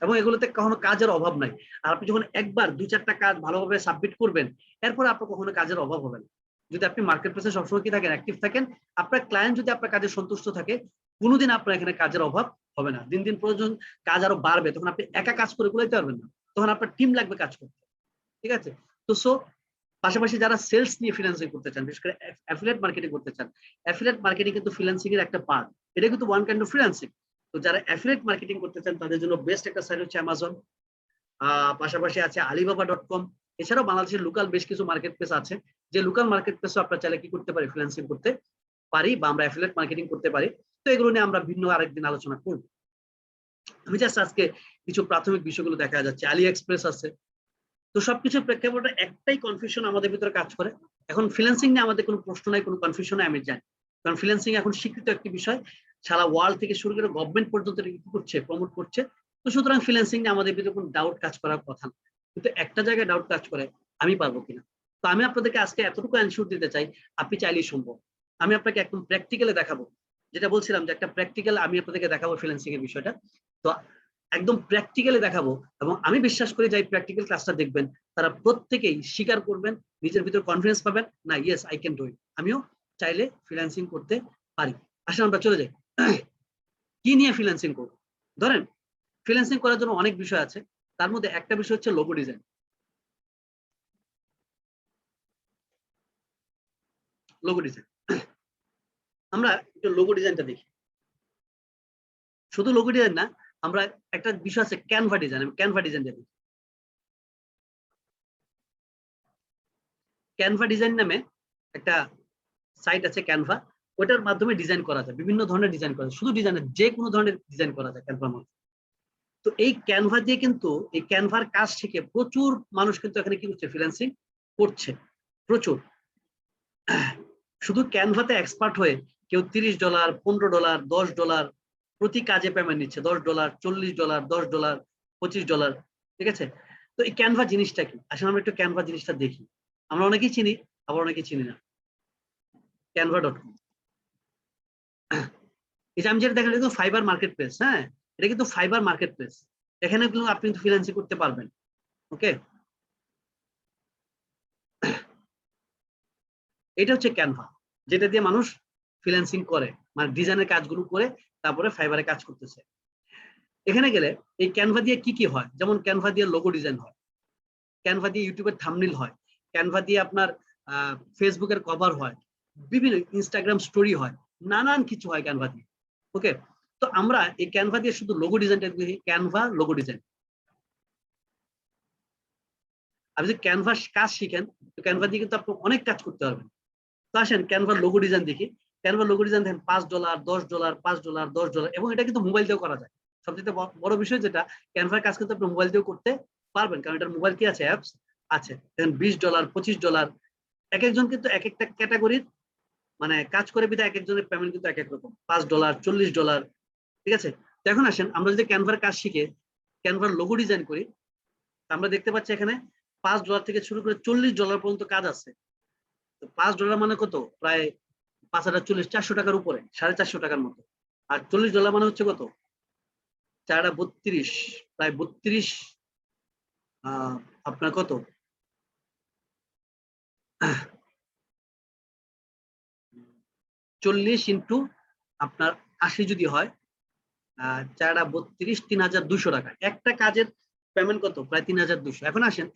এবং এগুলোতে কখনো কাজের অভাব নাই। আর আপনি যখন একবার 2-4টা কাজ ভালোভাবে সাবমিট করবেন, এরপর আপনার কখনো কাজের অভাব হবে না। যদি আপনি মার্কেট প্লেসে সবসময় কি থাকেন, অ্যাক্টিভ থাকেন, আপনার ক্লায়েন্ট যদি আপনার কাজে সন্তুষ্ট থাকে, কোনোদিন আপনার এখানে কাজের অভাব হবে না। দিন দিন প্রয়োজন কাজ আরো বাড়বে, তখন আপনি একা কাজ করে কুলাইতে পারবেন না, তখন আপনার টিম লাগবে কাজ করতে। ঠিক আছে? তো সো পাশাপাশি যারা সেলস নিয়ে ফ্রিল্যান্সিং করতে চান, বিশেষ করে অ্যাফিলিয়েট মার্কেটিং করতে চান, অ্যাফিলিয়েট মার্কেটিং কিন্তু ফ্রিল্যান্সিং এর একটা পার্ট, এটা কিন্তু ওয়ান কাইন্ড অফ ফ্রিল্যান্সিং। তো যারা অ্যাফিলিয়েট মার্কেটিং করতে চান তাদের জন্য বেস্ট একটা সাইট হচ্ছে অ্যামাজন, পাশাপাশি আছে alibaba.com। এছাড়াও বাংলাদেশের লোকাল বেশ কিছু মার্কেট প্লেস আছে, যে লোকাল মার্কেট প্লেসও আপনারা চাইলে কি করতে পারি, ফ্রিল্যান্সিং করতে পারি, বা আমরা অ্যাফিলিয়েট মার্কেটিং করতে পারি। তো এগুলো নিয়ে আমরা ভিন্ন আরেকদিন আলোচনা করব। আমি জাস্ট আজকে কিছু প্রাথমিক বিষয়গুলো দেখা যাচ্ছে। আলি এক্সপ্রেস আছে। তো সবকিছুর প্রেক্ষাপটে একটাই কনফিউশন আমাদের ভিতরে কাজ করে, এখন ফ্রিল্যান্সিং নিয়ে আমাদের কোনো প্রশ্ন নাই, কোনো কনফিউশন নাই, আমি জানি। কারণ ফ্রিল্যান্সিং এখন স্বীকৃত একটি বিষয়, সারা ওয়ার্ল্ড থেকে শুরু করে গভর্নমেন্ট পর্যন্ত এটা কি করছে, প্রমোট করছে। তো সুতরাং ফ্রিল্যান্সিং নিয়ে আমাদের ভিতরে কোনো ডাউট কাজ করার কথা না। কিন্তু একটা জায়গায় ডাউট কাজ করে, আমি পারবো কিনা। তো আমি আপনাদেরকে আজকে এতটুকু অ্যানসার দিতে চাই, আপনি চাইলেই সম্ভব। আমি আপনাকে একদম প্র্যাকটিক্যালি দেখাবো, যেটা বলছিলাম যে একটা প্র্যাকটিক্যাল আমি আপনাদেরকে দেখাবো ফ্রিল্যান্সিং এর বিষয়টা। তো একদম প্র্যাকটিক্যালি দেখাবো, এবং আমি বিশ্বাস করি যে প্র্যাকটিক্যাল ক্লাসটা দেখবেন তারা প্রত্যেকেই স্বীকার করবেন, নিজের ভিতর কনফিডেন্স পাবেন, না yes I can do it, আমিও চাইলে ফ্রিল্যান্সিং করতে পারি। আসলে আমরা চলে যাই, কি নিয়ে ফ্রিল্যান্সিং করবো। ধরেন ফ্রিল্যান্সিং করার জন্য অনেক বিষয় আছে, তার মধ্যে একটা বিষয় হচ্ছে লোগো ডিজাইন। লোগো ডিজাইন, আমরা একটু লোগো ডিজাইনটা দেখি। শুধু লোগো ডিজাইন না, আমরা একটা বিষয় আছে ক্যানভা ডিজাইন, আমি ক্যানভা ডিজাইন দেখি। ক্যানভা ডিজাইন নামে একটা সাইট আছে ক্যানভা, ওটার মাধ্যমে ডিজাইন করা যায়, বিভিন্ন ধরনের ডিজাইন করা যায়, শুধু ডিজাইনের যে কোনো ধরনের ডিজাইন করা যায় ক্যানভার মধ্যে। তো এই ক্যানভা দিয়ে কিন্তু এই ক্যানভার কাজ শিখে প্রচুর মানুষ কিন্তু এখানে কি করছে, ফ্রিল্যান্সিং করছে প্রচুর। শুধু ক্যানভাতে এক্সপার্ট হয়ে কেউ $30, $15, $10 প্রতি কাজে পেমেন্ট নিচ্ছে, $10, $40, $10, $25। ঠিক আছে? তো এই ক্যানভা জিনিসটা কি, আসলে আমরা একটু ক্যানভা জিনিসটা দেখি। আমরা অনেকেই চিনি, আবার অনেকেই চিনি না। ক্যানভা.com, এই যে আমি যেটা দেখলাম কিন্তু ফাইবার মার্কেট প্লেস, হ্যাঁ এটা কিন্তু ফাইবার মার্কেট প্লেস, এখানে কিন্তু আপনি কিন্তু ফ্রিল্যান্সিং করতে পারবেন। ওকে, এটা হচ্ছে ক্যানভা, যেটা দিয়ে মানুষ ফ্রিল্যান্সিং করে, মানে ডিজাইনের কাজগুলো করে তারপরে ফাইবারে কাজ করতেছে। এখানে গেলে এই ক্যানভা দিয়ে কি কি হয়, যেমন ক্যানভা দিয়ে লোগো ডিজাইন হয়, ক্যানভা দিয়ে ইউটিউবের থাম্বনেল হয়, ক্যানভা দিয়ে আপনার ফেসবুকের কভার হয়, বিভিন্ন ইনস্টাগ্রাম স্টোরি হয়, নানান কিছু হয় ক্যানভা দিয়ে। ওকে, তো আমরা এই ক্যানভা দিয়ে শুধু লোগো ডিজাইনটা দেখি, ক্যানভা লোগো ডিজাইন। আপনি যদি ক্যানভাস কাজ শিখেন, তো ক্যানভা দিয়ে কিন্তু আপনি অনেক কাজ করতে পারবেন। তো আসেন ক্যানভার লোগো ডিজাইন দেখি। ক্যানভার লোগো ডিজাইন দেখেন $5, $10, $5, $10, এবং এটা কিন্তু মোবাইল দিয়েও করা যায়। সবচেয়ে বড় বিষয় যেটা, ক্যানভার কাজ কিন্তু আপনি মোবাইল দিয়েও করতে পারবেন, কারণ এটার মোবাইল কি আছে, অ্যাপস আছে। দেখেন $20, $25, এক একজন কিন্তু এক একটা ক্যাটাগরির মানে কাজ করে বিধায় এক একজনের পেমেন্ট কিন্তু এক এক রকম, $5, $40। ঠিক আছে? তো এখন আসেন আমরা যদি ক্যানভার কাজ শিখে ক্যানভার লোগো ডিজাইন করি, আমরা দেখতে পাচ্ছি এখানে $5 থেকে শুরু করে $40 পর্যন্ত কাজ আছে। তো $5 মানে কত, প্রায় 5,40, 400 টাকার উপরে, 450 টাকার মতো। আর $40 মানে হচ্ছে কত, 432, প্রায় 32, আপনার কত, 40 ইন্টু আপনার 80 যদি হয়, 432, 3,200 টাকা। একটা কাজের পেমেন্ট কত, প্রায় 3,200। এখন আসেন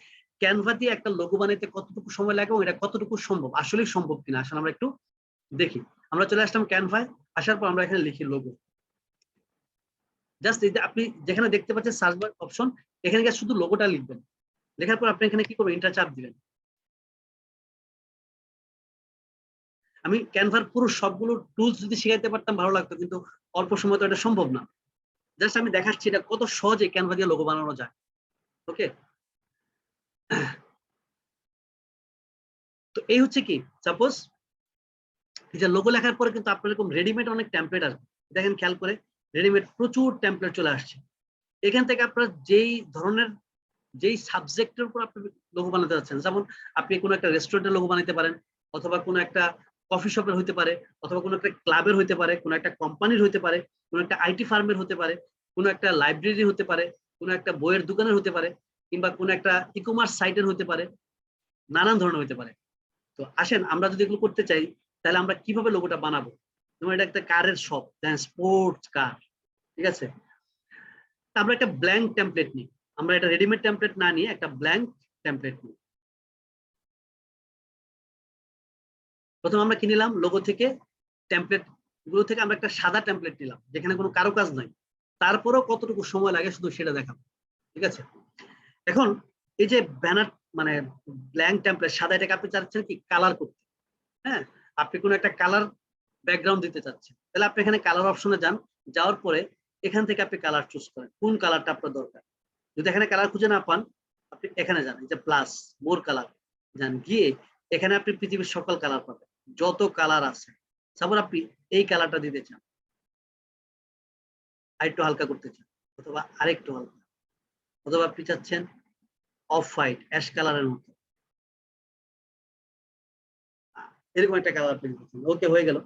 ক্যানভা দিয়ে একটা লোগো বানাইতে কতটুকু সময় লাগে এবং এটা কতটুকু সম্ভব, আসলেই সম্ভব কিনা আসলে আমরা একটু দেখি। আমরা চলে আসলাম ক্যানভায়, আসার পর আমরা এখানে লিখি লোগো। জাস্ট আপনি যেখানে দেখতে পাচ্ছেন সার্চ বার অপশন, এখানে গিয়ে শুধু লোগোটা লিখবেন। লেখার পর আপনি এখানে কি করবেন, এন্টার চাপ দিবেন। আমি ক্যানভার পুরো সবগুলো টুলস যদি শিখাইতে পারতাম ভালো লাগতো, কিন্তু অল্প সময় তো এটা সম্ভব না। জাস্ট আমি দেখাচ্ছি এটা কত সহজে ক্যানভা দিয়ে লোগো বানানো যায়। ওকে, তো এই হচ্ছে কি, সাপোজ এই যে লোগো লেখার পরে কিন্তু আপনার এরকম রেডিমেড অনেক টেমপ্লেট আসবে। দেখেন খেয়াল করে, রেডিমেড প্রচুর টেমপ্লেট চলে আসছে। এখান থেকে আপনার যেই সাবজেক্টের উপর আপনি লোগো বানাতে যাচ্ছেন, যেমন আপনি কোনো একটা রেস্টুরেন্টের লোগো বানাতে পারেন, অথবা কোনো একটা কফি শপের হতে পারে, অথবা কোনো একটা ক্লাবের হতে পারে, কোনো একটা কোম্পানির হতে পারে, কোনো একটা আইটি ফার্মের হতে পারে, কোনো একটা লাইব্রেরি হতে পারে, কোনো একটা বইয়ের দোকানের হতে পারে, কিংবা কোনো একটা ই কমার্স সাইটের হতে পারে, নানান ধরনের হতে পারে। তো আসেন আমরা যদি এগুলো করতে চাই, তাহলে আমরা কিভাবে লোগোটা বানাবো। যেমন এটা একটা কারের শপ, স্পোর্টস কার, ঠিক আছে। আমরা একটা ব্ল্যাঙ্ক টেমপ্লেট নিই, আমরা এটা রেডিমেড টেমপ্লেট না নিয়ে একটা ব্ল্যাঙ্ক টেমপ্লেট নিই। প্রথমে আমরা কি নিলাম, লোগো থেকে টেমপ্লেট গুলো থেকে আমরা একটা সাদা টেমপ্লেট নিলাম, যেখানে কোনো কারুকাজ নাই। তারপরেও কতটুকু সময় লাগে শুধু সেটা দেখাবো, ঠিক আছে। এখন এই যে ব্যানার মানে ব্ল্যাঙ্ক টেমপ্লেট সাদা, এটাকে আপনি চাচ্ছেন কি কালার করতে। হ্যাঁ, আপনি কোনো একটা কালার ব্যাকগ্রাউন্ড দিতে চাচ্ছেন, তাহলে আপনি এখানে কালার অপশনে যান। যাওয়ার পরে এখান থেকে আপনি কালার চুজ করেন, কোন কালারটা আপনার দরকার। যদি এখানে কালার খুঁজে না পান, আপনি এখানে যান, এই যে প্লাস মোর কালার যান, গিয়ে এখানে আপনি পৃথিবীর সকল কালার পাবেন, যত কালার আছে। সাপোজ আপনি এই কালারটা দিতে চান, আরেকটু হালকা করতে চান, অথবা আরেকটু হালকা, অথবা আপনি চাচ্ছেন অফ হোয়াইট অ্যাশ কালারের মতো, এরকম একটা কালার আপনি দিচ্ছেন। ওকে, হয়ে গেল।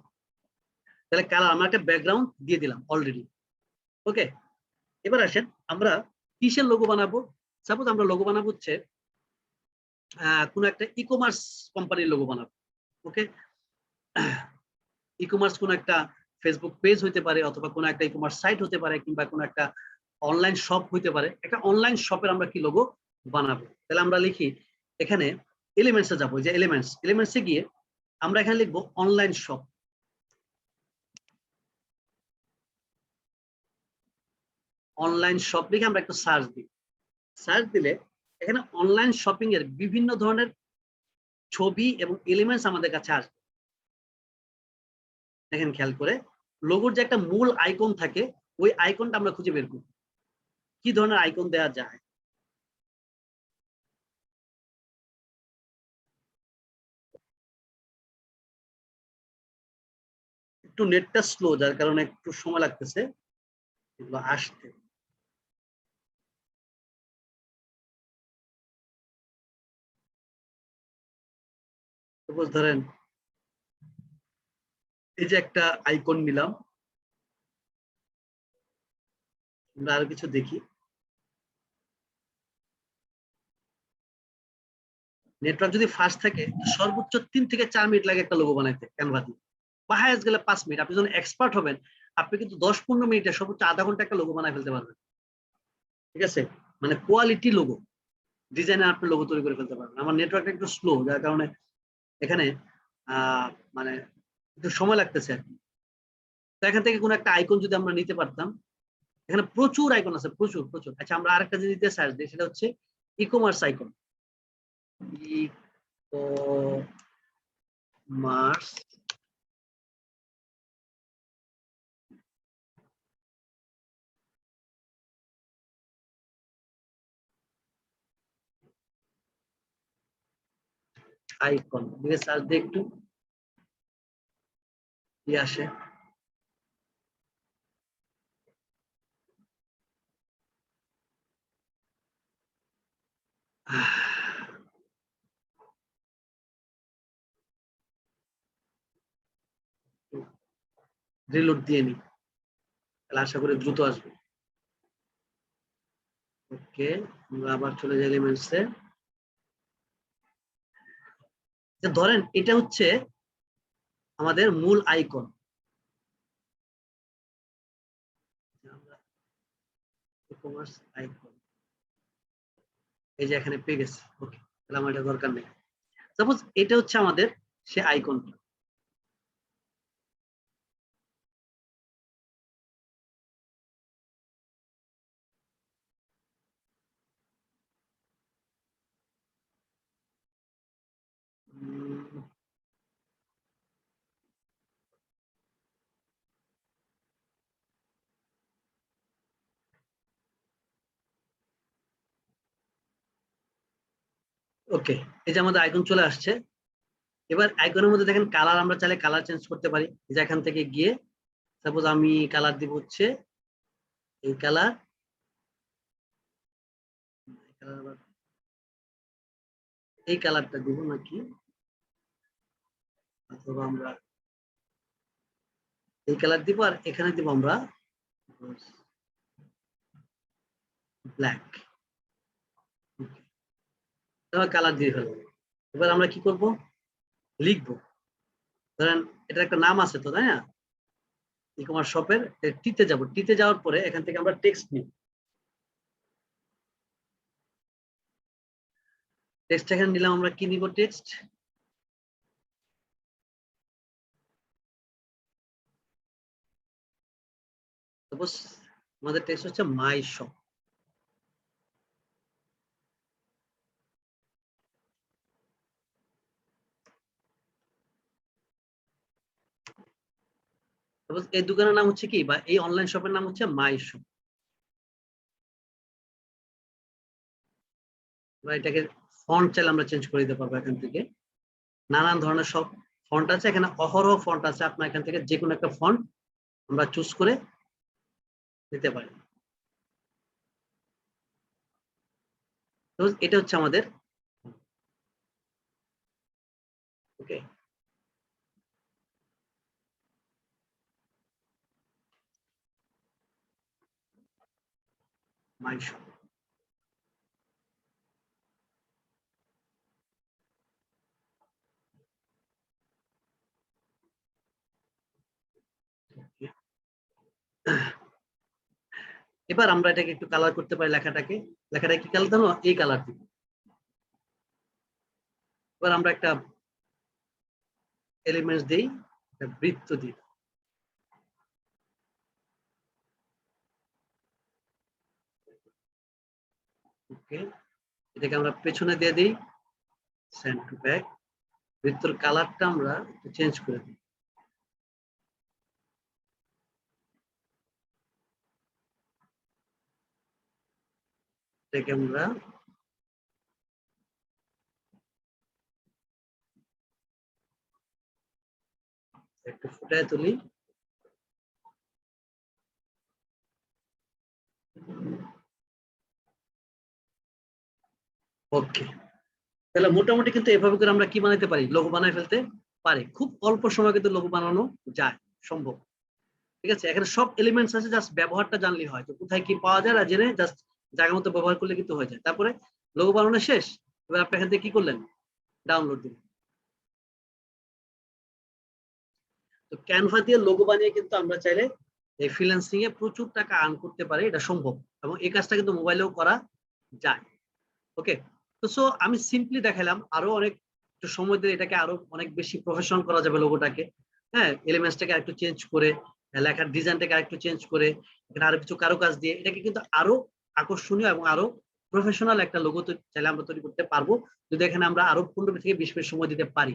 তাহলে কালার আমরা একটা ব্যাকগ্রাউন্ড দিয়ে দিলাম অলরেডি। ওকে, এবার আসেন আমরা কিসের লোগো বানাবো। সাপোজ আমরা লোগো বানাবো হচ্ছে কোনো একটা ই কমার্স কোম্পানির লোগো বানাবো। ওকে, ই কমার্স কোনো একটা ফেসবুক পেজ হইতে পারে, অথবা কোনো একটা ই কমার্স সাইট হতে পারে, কিংবা কোনো একটা অনলাইন শপ হইতে পারে। একটা অনলাইন শপের আমরা কি লোগো বানাবো, তাহলে আমরা লিখি এখানে এলিমেন্টসে যাবো, যে এলিমেন্টসে গিয়ে আমরা এখানে লিখবো অনলাইন শপ। অনলাইন শপ লিখে আমরা একটু সার্চ দিই। সার্চ দিলে এখানে অনলাইন শপিং এর বিভিন্ন ধরনের ছবি এবং এলিমেন্টস আমাদের কাছে আসবে। দেখেন খেয়াল করে, লোগোর যে একটা মূল আইকন থাকে, ওই আইকনটা আমরা খুঁজে বের করব, কি ধরনের আইকন দেওয়া যায়। একটু নেটটা স্লো, যার কারণে একটু সময় লাগতেছে এগুলো আসতে। সাপোজ ধরেন এই যে একটা আইকন নিলাম, আমরা আরো কিছু দেখি। নেটওয়ার্ক যদি ফাস্ট থাকে, সর্বোচ্চ 3 থেকে 4 মিনিট লাগে একটা লোগো বানাইতে ক্যানভা দিয়ে, বা হাইয়েস্ট গেলে 5 মিনিট। আপনি যখন এক্সপার্ট হবেন, আপনি কিন্তু 10-15 মিনিটে, সর্বোচ্চ আধা ঘন্টা একটা লোগো বানাই ফেলতে পারবেন, ঠিক আছে। মানে কোয়ালিটি লোগো ডিজাইনে আপনি লোগো তৈরি করে ফেলতে পারবেন। আমার নেটওয়ার্কটা একটু স্লো, যার কারণে এখানে মানে একটু সময় লাগতেছে আর কি। তো এখান থেকে কোনো একটা আইকন যদি আমরা নিতে পারতাম, এখানে প্রচুর আইকন আছে, প্রচুর প্রচুর। আচ্ছা, আমরা আরেকটা জিনিস দিয়ে সার্চ দিই, সেটা হচ্ছে e commerce icon. E commerce icon দিয়ে সার্চ দিয়ে একটু কি আসে। রিলোড দিয়ে নি, তাহলে আশা করি দ্রুত আসবে। ওকে, আমরা আবার চলে যাই এলিমেন্টসে। ধরেন এটা হচ্ছে আমাদের মূল আইকন। ই কমার্স আইকন, এই যে এখানে পেয়ে গেছি। ওকে, তাহলে আমার এটা দরকার নেই। সাপোজ এটা হচ্ছে আমাদের সে আইকনটা। ওকে, এই যে আমাদের আইকন চলে আসছে। এবার আইকনের মধ্যে দেখেন কালার, আমরা চাইলে কালার চেঞ্জ করতে পারি। যে এখান থেকে গিয়ে সাপোজ আমি কালার দিব হচ্ছে এই কালার, এই কালারটা দিব নাকি, অথবা আমরা এই কালার দিব আর এখানে দিব আমরা ব্ল্যাক। কালার দিয়ে ফেলবো। এবার আমরা কি করব, লিখবো। ধরেন এটার একটা নাম আছে তো, তাই না? ই কমার্স শপের টিতে যাব, টিতে যাওয়ার পরে এখান থেকে আমরা টেক্সট নিব। টেক্সট এখানে নিলাম, আমরা কি নিব টেক্সট, সাপোজ আমাদের টেক্সট হচ্ছে মাই শপ। সাপোজ এই দোকানের নাম হচ্ছে কি, বা এই অনলাইন শপের নাম হচ্ছে মাই শপ। বা এটাকে ফন্ট চাইলে আমরা চেঞ্জ করে দিতে পারবো এখান থেকে। নানান ধরনের সব ফন্ট আছে এখানে, অহরহ ফন্ট আছে। আপনার এখান থেকে যে কোনো একটা ফন্ট আমরা চুজ করে দিতে পারি। তো এটা হচ্ছে আমাদের, ওকে, মাই শপ। এবার আমরা এটাকে একটু কালার করতে পারি, লেখাটাকে। লেখাটা কি কালার দেবো, এই কালার দিব। এবার আমরা একটা এলিমেন্টস দিই, একটা বৃত্ত দিই। ওকে, এটাকে আমরা পেছনে দিয়ে দিই, সেন্ড টু ব্যাক। বৃত্তর কালারটা আমরা একটু চেঞ্জ করে দিই। এটাকে আমরা একটু ফুটায় তুলি। ওকে, তাহলে মোটামুটি কিন্তু এভাবে করে আমরা কি বানাতে পারি, লোগো বানায় ফেলতে পারি। খুব অল্প সময় কিন্তু লোগো বানানো যায়, সম্ভব। ঠিক আছে, এখানে সব এলিমেন্টস আছে, জাস্ট ব্যবহারটা জানলেই হয়। তো কোথায় কি পাওয়া যায় না জেনে জাস্ট জায়গা মতো ব্যবহার করলে কিন্তু হয়ে যায়। তারপরে লোগো বানানো শেষ। এবার আপনি এখান থেকে কি করলেন, ডাউনলোড দিলেন। তো ক্যানভা দিয়ে লোগো বানিয়ে কিন্তু আমরা চাইলে এই ফ্রিল্যান্সিং এ প্রচুর টাকা আর্ন করতে পারি, এটা সম্ভব। এবং এই কাজটা কিন্তু মোবাইলেও করা যায়। ওকে, তো সো আমি সিম্পলি দেখালাম। আরো অনেক একটু সময় দিলে এটাকে আরো অনেক বেশি প্রফেশনাল করা যাবে লোগোটাকে। হ্যাঁ, এলিমেন্টসটাকে আরেকটু চেঞ্জ করে, লেখার ডিজাইনটাকে আরেকটু চেঞ্জ করে, এখানে আরো কিছু কারুকাজ দিয়ে এটাকে কিন্তু আরো আকর্ষণীয় এবং আরো প্রফেশনাল একটা লোগো চাইলে আমরা তৈরি করতে পারবো, যদি এখানে আমরা আরো 15 থেকে 20 মিনিট সময় দিতে পারি।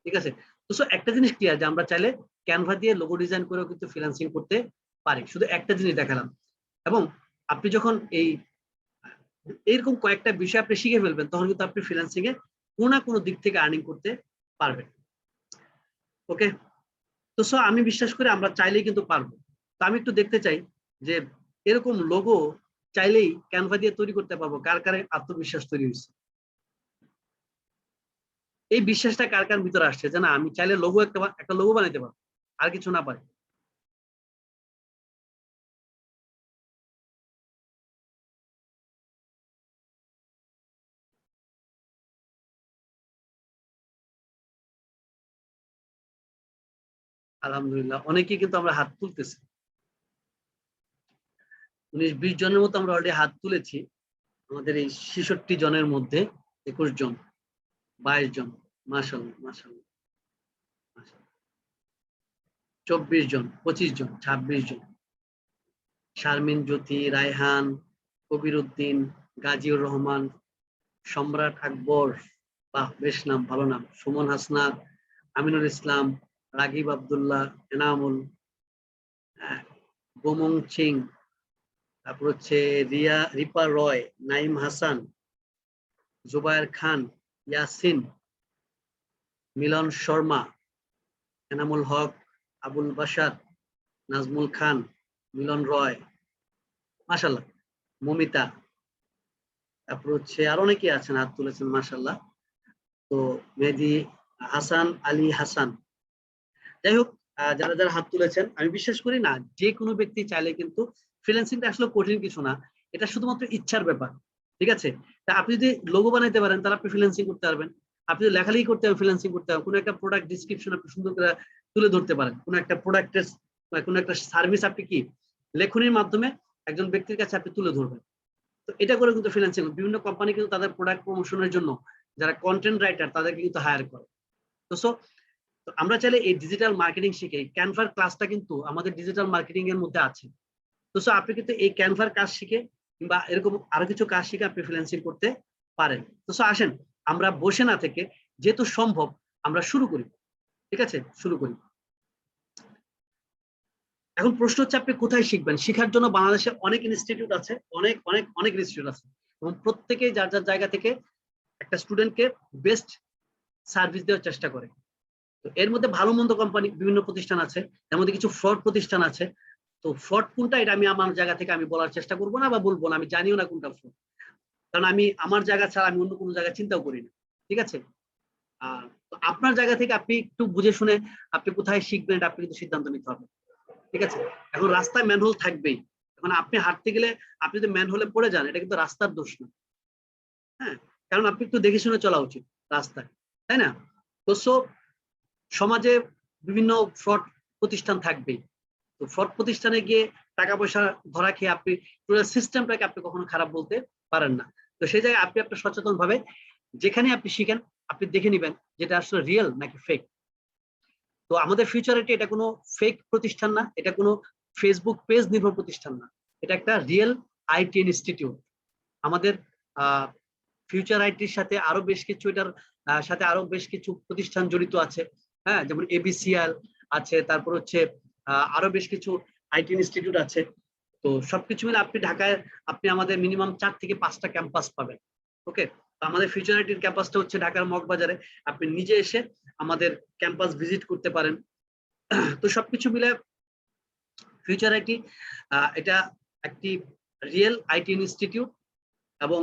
ঠিক আছে, তো সো একটা জিনিস ক্লিয়ার, যে আমরা চাইলে ক্যানভা দিয়ে লোগো ডিজাইন করেও কিন্তু ফ্রিল্যান্সিং করতে পারি। শুধু একটা জিনিস দেখালাম। এবং আপনি যখন এই এরকম কয়েকটা বিষয় আপনি শিখে ফেলবেন, তখন কিন্তু আপনি ফ্রিল্যান্সিং এ কোনো না কোনো দিক থেকে আর্নিং করতে পারবেন। ওকে, তো সো আমি বিশ্বাস করি আমরা চাইলেই কিন্তু পারবো। তো আমি একটু দেখতে চাই যে এরকম লোগো চাইলেই ক্যানভা দিয়ে তৈরি করতে পারবো, কার কার আত্মবিশ্বাস তৈরি হয়েছে। এই বিশ্বাসটা কার কার ভিতরে আসছে যে না, আমি চাইলে লোগো একটা লোগো বানাইতে পারবো, আর কিছু না পারি। আলহামদুলিল্লাহ, অনেকেই কিন্তু আমরা হাত তুলতেছি। 19-20 জনের মতো আমরা অলরেডি হাত তুলেছি। আমাদের এই ৬৬ জনের মধ্যে ২১ জন, ২২ জন, মাশাআল্লাহ মাশাআল্লাহ, ২৪ জন, ২৫ জন, ২৬ জন, শারমিন জ্যোতি, রায়হান, কবির উদ্দিন, গাজীউর রহমান, সম্রাট আকবর, বাহ বেশ নাম, ভালো নাম, সুমন হাসনাত, আমিনুল ইসলাম, রাগিব আব্দুল্লাহ, এনামুল, বোমং সিং, তারপর হচ্ছে রিপা রয়, নাইম হাসান, জুবায়ের খান, ইয়াসিন, মিলন শর্মা, এনামুল হক, আবুল বাসার, নাজমুল খান, মিলন রয়, মাশাআল্লাহ, মমিতা, তারপর হচ্ছে আরো অনেকে আছেন হাত তুলেছেন মাশাআল্লাহ। তো মেহেদি হাসান, আলী হাসান, যাই হোক যারা যারা হাত তুলেছেন, আমি বিশ্বাস করি না যে কোনো ব্যক্তি চাইলে কিন্তু ফ্রিল্যান্সিংটা আসলে কঠিন কিছু না, এটা শুধুমাত্র ইচ্ছার ব্যাপার, ঠিক আছে? তা আপনি যদি লোগো বানাইতে পারেন তাহলে আপনি ফ্রিল্যান্সিং করতে পারবেন, আপনি যদি লেখালেখি করতে পারেন ফ্রিল্যান্সিং করতে পারবেন, কোনো একটা প্রোডাক্ট ডিসক্রিপশন আপনি সুন্দর করে তুলে ধরতে পারেন, কোনো একটা প্রোডাক্টের কোনো একটা সার্ভিস আপনি কি লেখনির মাধ্যমে একজন ব্যক্তির কাছে আপনি তুলে ধরবেন। তো এটা করে কিন্তু ফ্রিল্যান্সিং, বিভিন্ন কোম্পানি কিন্তু তাদের প্রোডাক্ট প্রমোশনের জন্য যারা কন্টেন্ট রাইটার তাদেরকে কিন্তু হায়ার করে। তো তো আমরা চাইলে এই ডিজিটাল মার্কেটিং শিখে ক্যানভার ক্লাসটা কিন্তু আমাদের ডিজিটাল মার্কেটিং এর মধ্যে আছে। তো আপনি কিন্তু এই ক্যানভার কাজ শিখে কিংবা এরকম আরো কিছু কাজ শিখে আপনি ফ্রিল্যান্সিং করতে পারেন। তো আসেন আমরা বসে না থেকে, যেহেতু সম্ভব আমরা শুরু করি, ঠিক আছে? শুরু করি। এখন প্রশ্ন হচ্ছে আপনি কোথায় শিখবেন? শেখার জন্য বাংলাদেশে অনেক ইনস্টিটিউট আছে, অনেক অনেক অনেক ইনস্টিটিউট আছে, এবং প্রত্যেকেই যার যার জায়গা থেকে একটা স্টুডেন্টকে বেস্ট সার্ভিস দেওয়ার চেষ্টা করে। তো এর মধ্যে ভালো মন্দ কোম্পানি বিভিন্ন প্রতিষ্ঠান আছে, এর মধ্যে কিছু ফ্রড প্রতিষ্ঠান আছে। তো ফ্রড কোনটা এটা আমি আমার জায়গা থেকে আমি বলার চেষ্টা করবো না বা বলবো না, আমি জানিও না কোনটা ফ্রড, কারণ আমি আমার জায়গা ছাড়া আমি অন্য কোনো জায়গায় চিন্তাও করি না, ঠিক আছে? তো আপনার জায়গা থেকে আপনি একটু বুঝে শুনে আপনি কোথায় শিখবেন এটা আপনি কিন্তু সিদ্ধান্ত নিতে হবে, ঠিক আছে? এখন রাস্তায় ম্যানহোল থাকবেই, এখন আপনি হাঁটতে গেলে আপনি যদি ম্যানহোলে পড়ে যান এটা কিন্তু রাস্তার দোষ না, হ্যাঁ, কারণ আপনি একটু দেখে শুনে চলা উচিত রাস্তায়, তাই না? তো সমাজে বিভিন্ন ফ্রড প্রতিষ্ঠান থাকবেই। তো ফ্রড প্রতিষ্ঠানে গিয়ে টাকা পয়সা ধরা খেয়ে আপনি পুরো সিস্টেমটাকে আপনি কখনো খারাপ বলতে পারেন না। তো সেই জায়গায় আপনি আপনার সচেতন ভাবে যেখানে আপনি শিখেন আপনি দেখে নিবেন যেটা আসলে রিয়েল নাকি ফেক। তো আমাদের ফিউচারিটি এটা কোনো ফেক প্রতিষ্ঠান না, এটা কোনো ফেসবুক পেজ নির্ভর প্রতিষ্ঠান না, এটা একটা রিয়েল আইটি ইনস্টিটিউট। আমাদের ফিউচার আইটির সাথে আরো বেশ কিছু, এটার সাথে আরো বেশ কিছু প্রতিষ্ঠান জড়িত আছে, হ্যাঁ, যেমন এবিসিএল আছে, তারপর হচ্ছে আরো বেশ কিছু আইটি ইনস্টিটিউট আছে। তো সবকিছু মিলে আপনি ঢাকায় আপনি আমাদের মিনিমাম 4 থেকে 5টা ক্যাম্পাস পাবেন। ওকে, আমাদের ফিউচার আইটির ক্যাম্পাসটা হচ্ছে ঢাকার মগবাজারে, আপনি নিজে এসে আমাদের ক্যাম্পাস ভিজিট করতে পারেন। তো সবকিছু মিলে ফিউচার আইটি এটা একটি রিয়েল আইটি ইনস্টিটিউট, এবং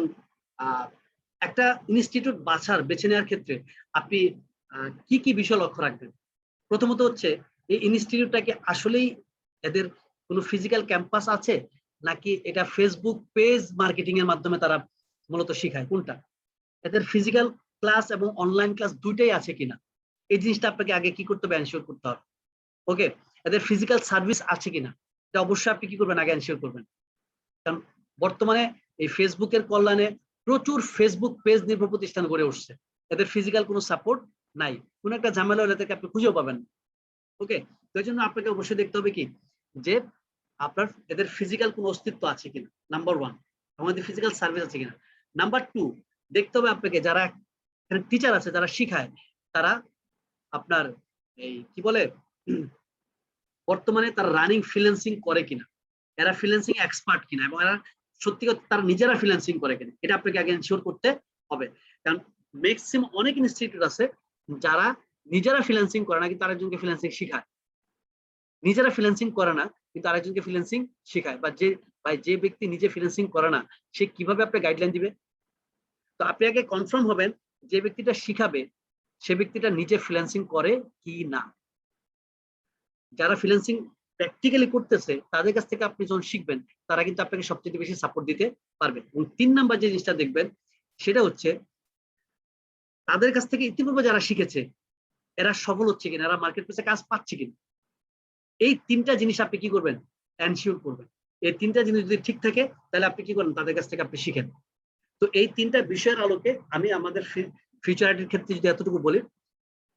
একটা ইনস্টিটিউট বেছে নেওয়ার ক্ষেত্রে আপনি কি কি বিষয় লক্ষ্য রাখবেন? প্রথমত হচ্ছে এই ইনস্টিটিউটটাকে আসলেই এদের কোনো ফিজিক্যাল ক্যাম্পাস আছে, নাকি এটা ফেসবুক পেজ মার্কেটিং এর মাধ্যমে তারা মূলত শেখায়, কোনটা? এদের ফিজিক্যাল ক্লাস এবং অনলাইন ক্লাস দুইটাই আছে কিনা, এই জিনিসটা আপনাকে আগে কি করতে হবে, এনশিওর করতে হবে। ওকে, এদের ফিজিক্যাল সার্ভিস আছে কিনা এটা অবশ্যই আপনি কি করবেন, আগে এনশিওর করবেন। কারণ বর্তমানে এই ফেসবুকের কল্যাণে প্রচুর ফেসবুক পেজ নির্ভর প্রতিষ্ঠান গড়ে উঠছে, এদের ফিজিক্যাল কোনো সাপোর্ট নাই, কোনো একটা ঝামেলা হলে তাকে আপনি খুঁজেও পাবেন। ওকে, তো এই জন্য আপনাকে অবশ্যই দেখতে হবে কি যে আপনার এদের ফিজিক্যাল কোনো অস্তিত্ব আছে কিনা, নাম্বার 1, আমাদের ফিজিক্যাল সার্ভিস আছে কিনা। নাম্বার 2, দেখতে হবে আপনাকে যারা এখানে টিচার আছে যারা শিখায় তারা আপনার এই কি বলে বর্তমানে তারা রানিং ফ্রিল্যান্সিং করে কিনা, এরা ফ্রিল্যান্সিং এক্সপার্ট কিনা, এবং এরা সত্যিকার তারা নিজেরা ফ্রিল্যান্সিং করে কিনা, এটা আপনাকে আগে এনশিওর করতে হবে। কারণ ম্যাক্সিমাম অনেক ইনস্টিটিউট আছে যারা নিজেরা ফ্রিল্যান্সিং করে না কিন্তু আরেকজনকে ফ্রিল্যান্সিং শেখায়, নিজেরা ফ্রিল্যান্সিং করে না কিন্তু আরেকজনকে ফ্রিল্যান্সিং শেখায়, বা যে ব্যক্তি নিজে ফ্রিল্যান্সিং করে না সে কিভাবে আপনাকে গাইডলাইন দিবে? তো আপনি আগে কনফার্ম হবেন যে ব্যক্তিটা শিখাবে সে ব্যক্তিটা নিজে ফ্রিল্যান্সিং করে কি না। যারা ফ্রিল্যান্সিং প্র্যাকটিক্যালি করতেছে তাদের কাছ থেকে আপনি যখন শিখবেন তারা কিন্তু আপনাকে সবচেয়ে বেশি সাপোর্ট দিতে পারবে। এবং 3 নাম্বার যে জিনিসটা দেখবেন সেটা হচ্ছে তাদের কাছ থেকে ইতিপূর্বে যারা শিখেছে এরা সফল হচ্ছে কিনা, এরা মার্কেট প্লেসে কাজ পাচ্ছে কিনা। এই 3টা জিনিস আপনি কি করবেন, এনশিওর করবেন। এই 3টা জিনিস যদি ঠিক থাকে তাহলে আপনি কি করেন, তাদের কাছ থেকে আপনি শিখেন। তো এই তিনটা বিষয়ের আলোকে আমি আমাদের ফিউচারিটির ক্ষেত্রে যদি এতটুকু বলি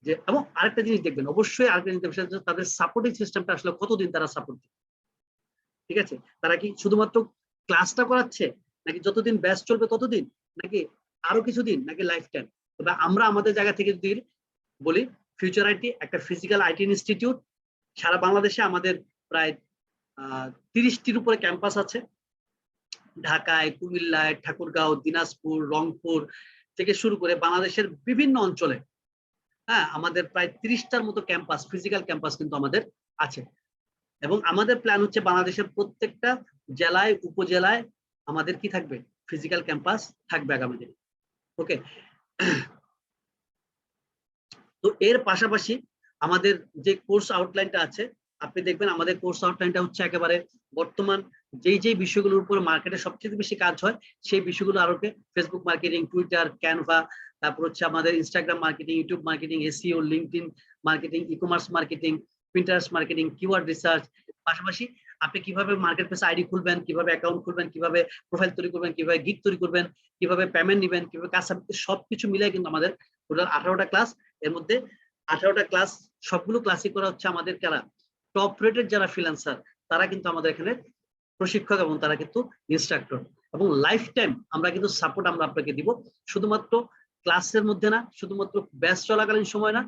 যে, এবং আরেকটা জিনিস দেখবেন, অবশ্যই আরেকটা জিনিস তাদের সাপোর্টিং সিস্টেমটা আসলে কতদিন তারা সাপোর্ট দিচ্ছে, ঠিক আছে? তারা কি শুধুমাত্র ক্লাসটা করাচ্ছে, নাকি যতদিন ব্যাচ চলবে ততদিন, নাকি আরো কিছুদিন, নাকি লাইফ টাইম? তবে আমরা আমাদের জায়গা থেকে যদি বলি, ফিউচার আইটি একটা ফিজিক্যাল আইটি ইনস্টিটিউট। সারা বাংলাদেশে আমাদের প্রায় 30টির উপরে ক্যাম্পাস আছে। ঢাকায়, কুমিল্লায়, ঠাকুরগাঁও, দিনাজপুর, রংপুর থেকে শুরু করে বাংলাদেশের বিভিন্ন অঞ্চলে, হ্যাঁ, আমাদের প্রায় 30টার মতো ক্যাম্পাস, ফিজিক্যাল ক্যাম্পাস কিন্তু আমাদের আছে। এবং আমাদের প্ল্যান হচ্ছে বাংলাদেশের প্রত্যেকটা জেলায়, উপজেলায় আমাদের কি থাকবে, ফিজিক্যাল ক্যাম্পাস থাকবে আগামী দিনে। ওকে, তো এর পাশাপাশি আমাদের যে কোর্স আউটলাইনটা আছে, আপনি দেখবেন আমাদের কোর্স আউটলাইনটা হচ্ছে একেবারে বর্তমান যেই বিষয়গুলোর উপর মার্কেটে সবচেয়ে বেশি কাজ হয় সেই বিষয়গুলো আরো ফেসবুক মার্কেটিং, টুইটার, ক্যানভা, তারপর হচ্ছে আমাদের Instagram marketing, YouTube marketing, SEO, LinkedIn marketing, e commerce marketing, Pinterest marketing, keyword research. পাশাপাশি আপনি কিভাবে মার্কেট প্লেস আইডি খুলবেন, কিভাবে অ্যাকাউন্ট খুলবেন, কিভাবে প্রোফাইল তৈরি করবেন, কিভাবে গিগ তৈরি করবেন, কিভাবে পেমেন্ট নেবেন, কিভাবে কাজ, সবকিছু মিলে কিন্তু আমাদের টোটাল 18টা ক্লাস। এর মধ্যে 18টা ক্লাস, সবগুলো ক্লাসই করা হচ্ছে আমাদের যারা টপ রেটেড যারা ফ্রিল্যান্সার, তারা কিন্তু আমাদের এখানে প্রশিক্ষক এবং তারা কিন্তু ইনস্ট্রাক্টর। এবং লাইফ টাইম আমরা কিন্তু সাপোর্ট আমরা আপনাকে দিব, শুধুমাত্র ক্লাসের মধ্যে না, শুধুমাত্র ব্যাচ চলাকালীন সময় না,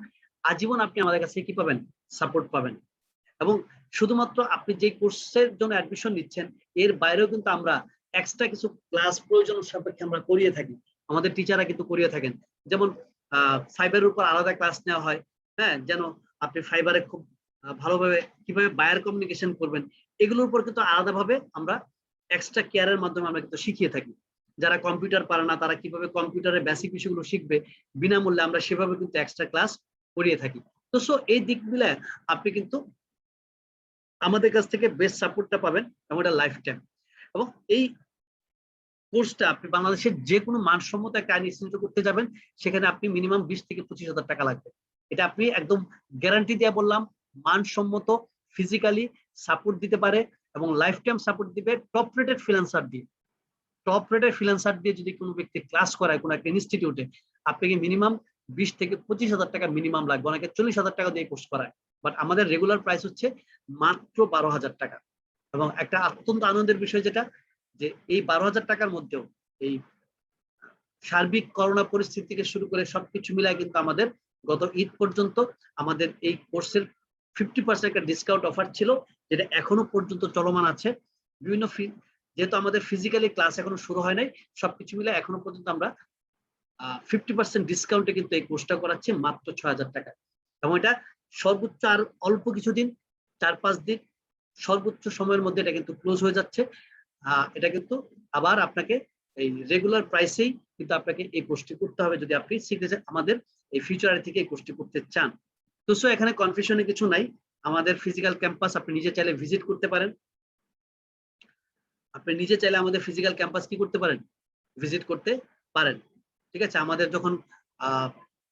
আজীবন আপনি আমাদের কাছে কি পাবেন, সাপোর্ট পাবেন। এবং শুধুমাত্র আপনি যে কোর্সের জন্য অ্যাডমিশন নিচ্ছেন এর বাইরেও কিন্তু আমরা এক্সট্রা কিছু ক্লাস প্রয়োজন সাপেক্ষে আমরা করিয়ে থাকি, আমাদের টিচাররা কিন্তু করিয়ে থাকেন। যেমন ফাইবারের উপর আলাদা ক্লাস নেওয়া হয়, হ্যাঁ, যেন আপনি ফাইবারে খুব ভালোভাবে কিভাবে বায়ার কমিউনিকেশন করবেন, এগুলোর উপর কিন্তু আলাদাভাবে আমরা এক্সট্রা কেয়ারের মাধ্যমে আমরা কিন্তু শিখিয়ে থাকি। যারা কম্পিউটার পারে না তারা কিভাবে কম্পিউটারের বেসিক বিষয়গুলো শিখবে বিনামূল্যে, আমরা সেভাবে কিন্তু এক্সট্রা ক্লাস করিয়ে থাকি। তো সো এই দিক মিলে আপনি কিন্তু আমাদের কাছ থেকে বেস্ট সাপোর্টটা পাবেন এবং এটা লাইফ টাইম। এবং এই কোর্সটা আপনি বাংলাদেশের যে কোনো মানসম্মত একটা আইন ইনস্টিটিউট করতে যাবেন, সেখানে আপনি মিনিমাম 20 থেকে 25,000 টাকা লাগবে। এটা আপনি একদম গ্যারান্টি দিয়ে বললাম, মানসম্মত ফিজিক্যালি সাপোর্ট দিতে পারে এবং লাইফ টাইম সাপোর্ট দিবে টপ রেটেড ফ্রিল্যান্সার দিয়ে। টপ রেটেড ফ্রিল্যান্সার দিয়ে যদি কোনো ব্যক্তি ক্লাস করায় কোনো একটা ইনস্টিটিউটে, আপনাকে মিনিমাম 20 থেকে 25,000 টাকা মিনিমাম লাগবে, অনেকে 40,000 টাকা দিয়ে কোর্স করায়। বাট আমাদের রেগুলার প্রাইস হচ্ছে মাত্র 12,000 টাকা। এবং একটা অত্যন্ত আনন্দের বিষয় যেটা, যে এই 12,000 টাকার মধ্যেও এই সার্বিক করোনা পরিস্থিতি থেকে শুরু করে সবকিছু মিলায় কিন্তু আমাদের গত ঈদ পর্যন্ত আমাদের এই কোর্সের 50% একটা ডিসকাউন্ট অফার ছিল, যেটা এখনো পর্যন্ত চলমান আছে। বিভিন্ন যেহেতু আমাদের ফিজিক্যালি ক্লাস এখনো শুরু হয় নাই, সবকিছু মিলে এখনো পর্যন্ত আমরা 50% ডিসকাউন্টে কিন্তু এই কোর্সটা করাচ্ছি মাত্র 6,000 টাকা। এবং এটা সর্বোচ্চ আর অল্প কিছুদিন, 4-5 দিন সর্বোচ্চ সময়ের মধ্যে এটা কিন্তু ক্লোজ হয়ে যাচ্ছে। এটা কিন্তু আবার আপনাকে এই রেগুলার প্রাইসেই কিন্তু আপনাকে এই কোর্সটি করতে হবে যদি আপনি শিখতে চান, আমাদের এই ফিউচার থেকে এই কোর্সটি করতে চান। তো সো এখানে কনফিউশনের কিছু নাই, আমাদের ফিজিক্যাল ক্যাম্পাস আপনি নিজে চাইলে ভিজিট করতে পারেন। আপনি নিজে চাইলে আমাদের ফিজিক্যাল ক্যাম্পাস কি করতে পারেন, ভিজিট করতে পারেন। ঠিক আছে, আমাদের যখন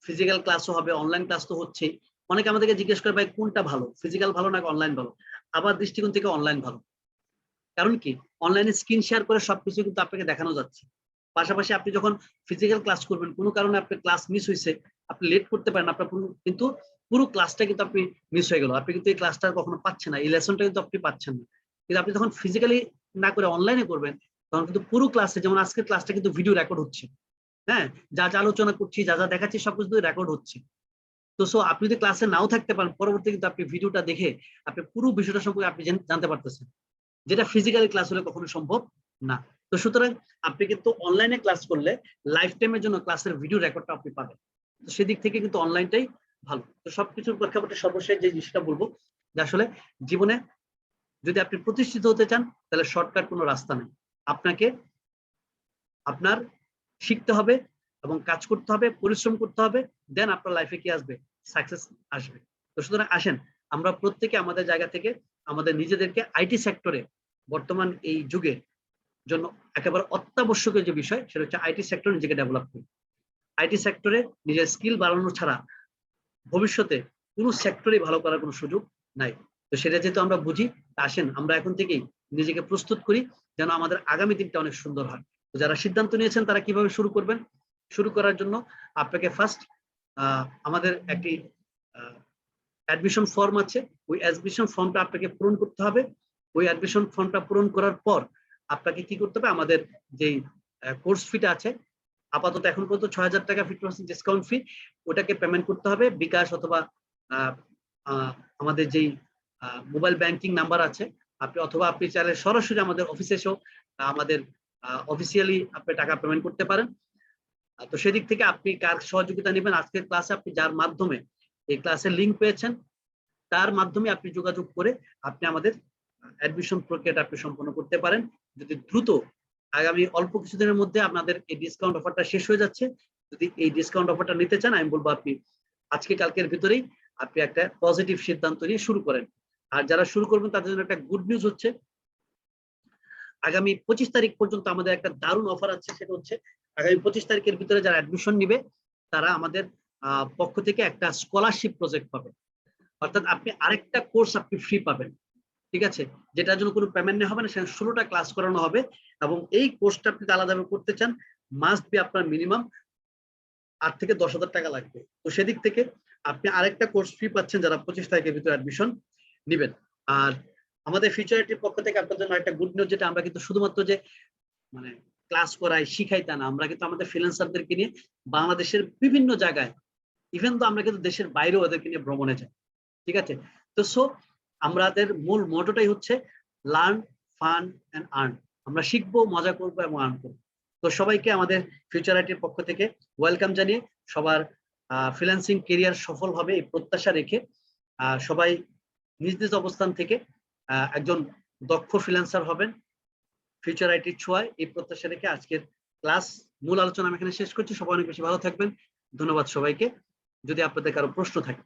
ফিজিক্যাল ক্লাসও হবে, অনলাইন ক্লাস তো হচ্ছেই। অনেকে আমাদেরকে জিজ্ঞেস করে ভাই কোনটা ভালো, ফিজিক্যাল ভালো নাকি অনলাইন ভালো? আবার দৃষ্টিকোণ থেকে অনলাইন ভালো। কারণ কি, অনলাইনে স্ক্রিন শেয়ার করে সবকিছু কিন্তু আপনাকে দেখানো যাচ্ছে। পাশাপাশি আপনি যখন ফিজিক্যাল ক্লাস করবেন, কোনো কারণে আপনার ক্লাস মিস হয়েছে, আপনি লেট করতে পারেন, আপনার কিন্তু পুরো ক্লাসটা কিন্তু আপনি মিস হয়ে গেল, আপনি কিন্তু এই ক্লাসটা কখনো পাচ্ছেন না, এই লেসনটা কিন্তু আপনি পাচ্ছেন না। কিন্তু আপনি যখন ফিজিক্যালি না করে অনলাইনে করবেন, তখন কিন্তু পুরো ক্লাসে, যেমন আজকের ক্লাসটা কিন্তু ভিডিও রেকর্ড হচ্ছে, হ্যাঁ, যা যা আলোচনা করছি, যা যা দেখাচ্ছি সবকিছু রেকর্ড হচ্ছে। তো সো আপনি যদি ক্লাসে নাও থাকতে পারেন, পরবর্তী কিন্তু আপনি ভিডিওটা দেখে আপনি পুরো বিষয়টা সম্পর্কে আপনি জানতে পারতেছেন, যেটা ফিজিক্যালি ক্লাস হলে কখনো সম্ভব না। তো সুতরাং আপনি কিন্তু অনলাইনে ক্লাস করলে লাইফ টাইমের জন্য ক্লাসের ভিডিও রেকর্ডটা আপনি পাবেন। তো সেদিক থেকে কিন্তু অনলাইনটাই ভালো। তো সবকিছুর প্রেক্ষাপটে সর্বশেষ যে জিনিসটা বলবো, যে আসলে জীবনে যদি আপনি প্রতিষ্ঠিত হতে চান, তাহলে শর্টকাট কোনো রাস্তা নেই। আপনাকে আপনার শিখতে হবে এবং কাজ করতে হবে, পরিশ্রম করতে হবে, দেন আপনার লাইফে কি আসবে, সাকসেস আসবে। তো সুতরাং আসেন আমরা প্রত্যেকে আমাদের জায়গা থেকে আমাদের নিজেদেরকে আইটি সেক্টরে বর্তমান এই যুগে জন্য একেবারে অত্যাবশ্যকীয় যে বিষয়, সেটা হচ্ছে আইটি সেক্টরে নিজেকে ডেভেলপ করি। আইটি সেক্টরে নিজের স্কিল বাড়ানো ছাড়া ভবিষ্যতে কোনো সেক্টরে ভালো করার কোনো সুযোগ নাই। তো সেটা যেহেতু আমরা বুঝি, আসেন আমরা এখন থেকেই নিজেকে প্রস্তুত করি যেন আমাদের আগামী দিনটা অনেক সুন্দর হয়। তো যারা সিদ্ধান্ত নিয়েছেন তারা কিভাবে শুরু করবেন, শুরু করার জন্য আপনাকে ফার্স্ট আমাদের একটি অ্যাডমিশন ফর্ম আছে, ওই অ্যাডমিশন ফর্মটা আপনাকে পূরণ করতে হবে। ওই অ্যাডমিশন ফর্মটা পূরণ করার পর আপনাকে কি করতে হবে, আমাদের যেই কোর্স ফিটা আছে, আপাতত এখন পর্যন্ত ৬,০০০ টাকা 50% ডিসকাউন্ট ফি, ওটাকে পেমেন্ট করতে হবে বিকাশ অথবা আমাদের যেই মোবাইল ব্যাংকিং নাম্বার আছে, অথবা আপনি চাইলে সরাসরি আমাদের অফিসে এসেও আমাদের অফিসিয়ালি আপনি টাকা পেমেন্ট করতে পারেন। তো সেদিক থেকে আপনি কার সহযোগিতা নেবেন, আজকের ক্লাসে আপনি যার মাধ্যমে এই ক্লাসের লিঙ্ক পেয়েছেন তার মাধ্যমে আপনি যোগাযোগ করে আপনি আমাদের অ্যাডমিশন প্রক্রিয়াটা আপনি সম্পন্ন করতে পারেন। যদি দ্রুত আগামী অল্প কিছুদিনের মধ্যে আপনাদের এই ডিসকাউন্ট অফারটা শেষ হয়ে যাচ্ছে, যদি এই ডিসকাউন্ট অফারটা নিতে চান আমি বলবো আপনি আজকে কালকের ভিতরেই আপনি একটা পজিটিভ সিদ্ধান্ত নিয়ে শুরু করেন। আর যারা শুরু করবেন তাদের জন্য একটা গুড নিউজ হচ্ছে, আগামী 25 তারিখ পর্যন্ত আমাদের একটা দারুণ অফার আছে। সেটা হচ্ছে আগামী 25 তারিখের ভিতরে যারা অ্যাডমিশন নিবে তারা আমাদের পক্ষ থেকে একটা স্কলারশিপ প্রজেক্ট পাবে, অর্থাৎ আপনি আরেকটা কোর্স আপনি ফ্রি পাবেন, ঠিক আছে, যেটার জন্য কোনো পেমেন্ট হবে না, সেখানে 16টা ক্লাস করানো হবে এবং এই কোর্সটা আপনি আলাদাভাবে করতে চান মাস্ট বি আপনার মিনিমাম 8 থেকে 10,000 টাকা লাগবে। তো সেদিক থেকে আপনি আরেকটা কোর্স ফ্রি পাচ্ছেন যারা 25 তারিখের ভিতরে অ্যাডমিশন নেবেন। আর আমাদের ফিউচারিটির পক্ষ থেকে আপনার জন্য একটা গুড নিউজ, যেটা আমরা কিন্তু শুধুমাত্র যে মানে ক্লাস করাই শিখাই তা না, আমরা কিন্তু আমাদের ফ্রিল্যান্সারদেরকে নিয়ে বাংলাদেশের বিভিন্ন জায়গায়, ইভেন তো আমরা কিন্তু দেশের বাইরেও ওদেরকে নিয়ে ভ্রমণে যাই, ঠিক আছে। তো আমাদের মূল মোটোটাই হচ্ছে লার্ন, ফান এন্ড আর্ন। আমরা শিখবো, মজা করবো এবং আর্ন করবো। তো সবাইকে আমাদের ফিউচার আইটির পক্ষ থেকে ওয়েলকাম জানিয়ে সবার ফ্রিল্যান্সিং কেরিয়ার সফল হবে এই প্রত্যাশা রেখে সবাই নিজ নিজ অবস্থান থেকে একজন দক্ষ ফ্রিল্যান্সার হবেন ফিউচার আইটির ছোঁয়ায়, এই প্রত্যাশা রেখে আজকের ক্লাস মূল আলোচনা আমি এখানে শেষ করছি। সবাই অনেক বেশি ভালো থাকবেন। ধন্যবাদ সবাইকে। যদি আপনাদের কারো প্রশ্ন থাকে।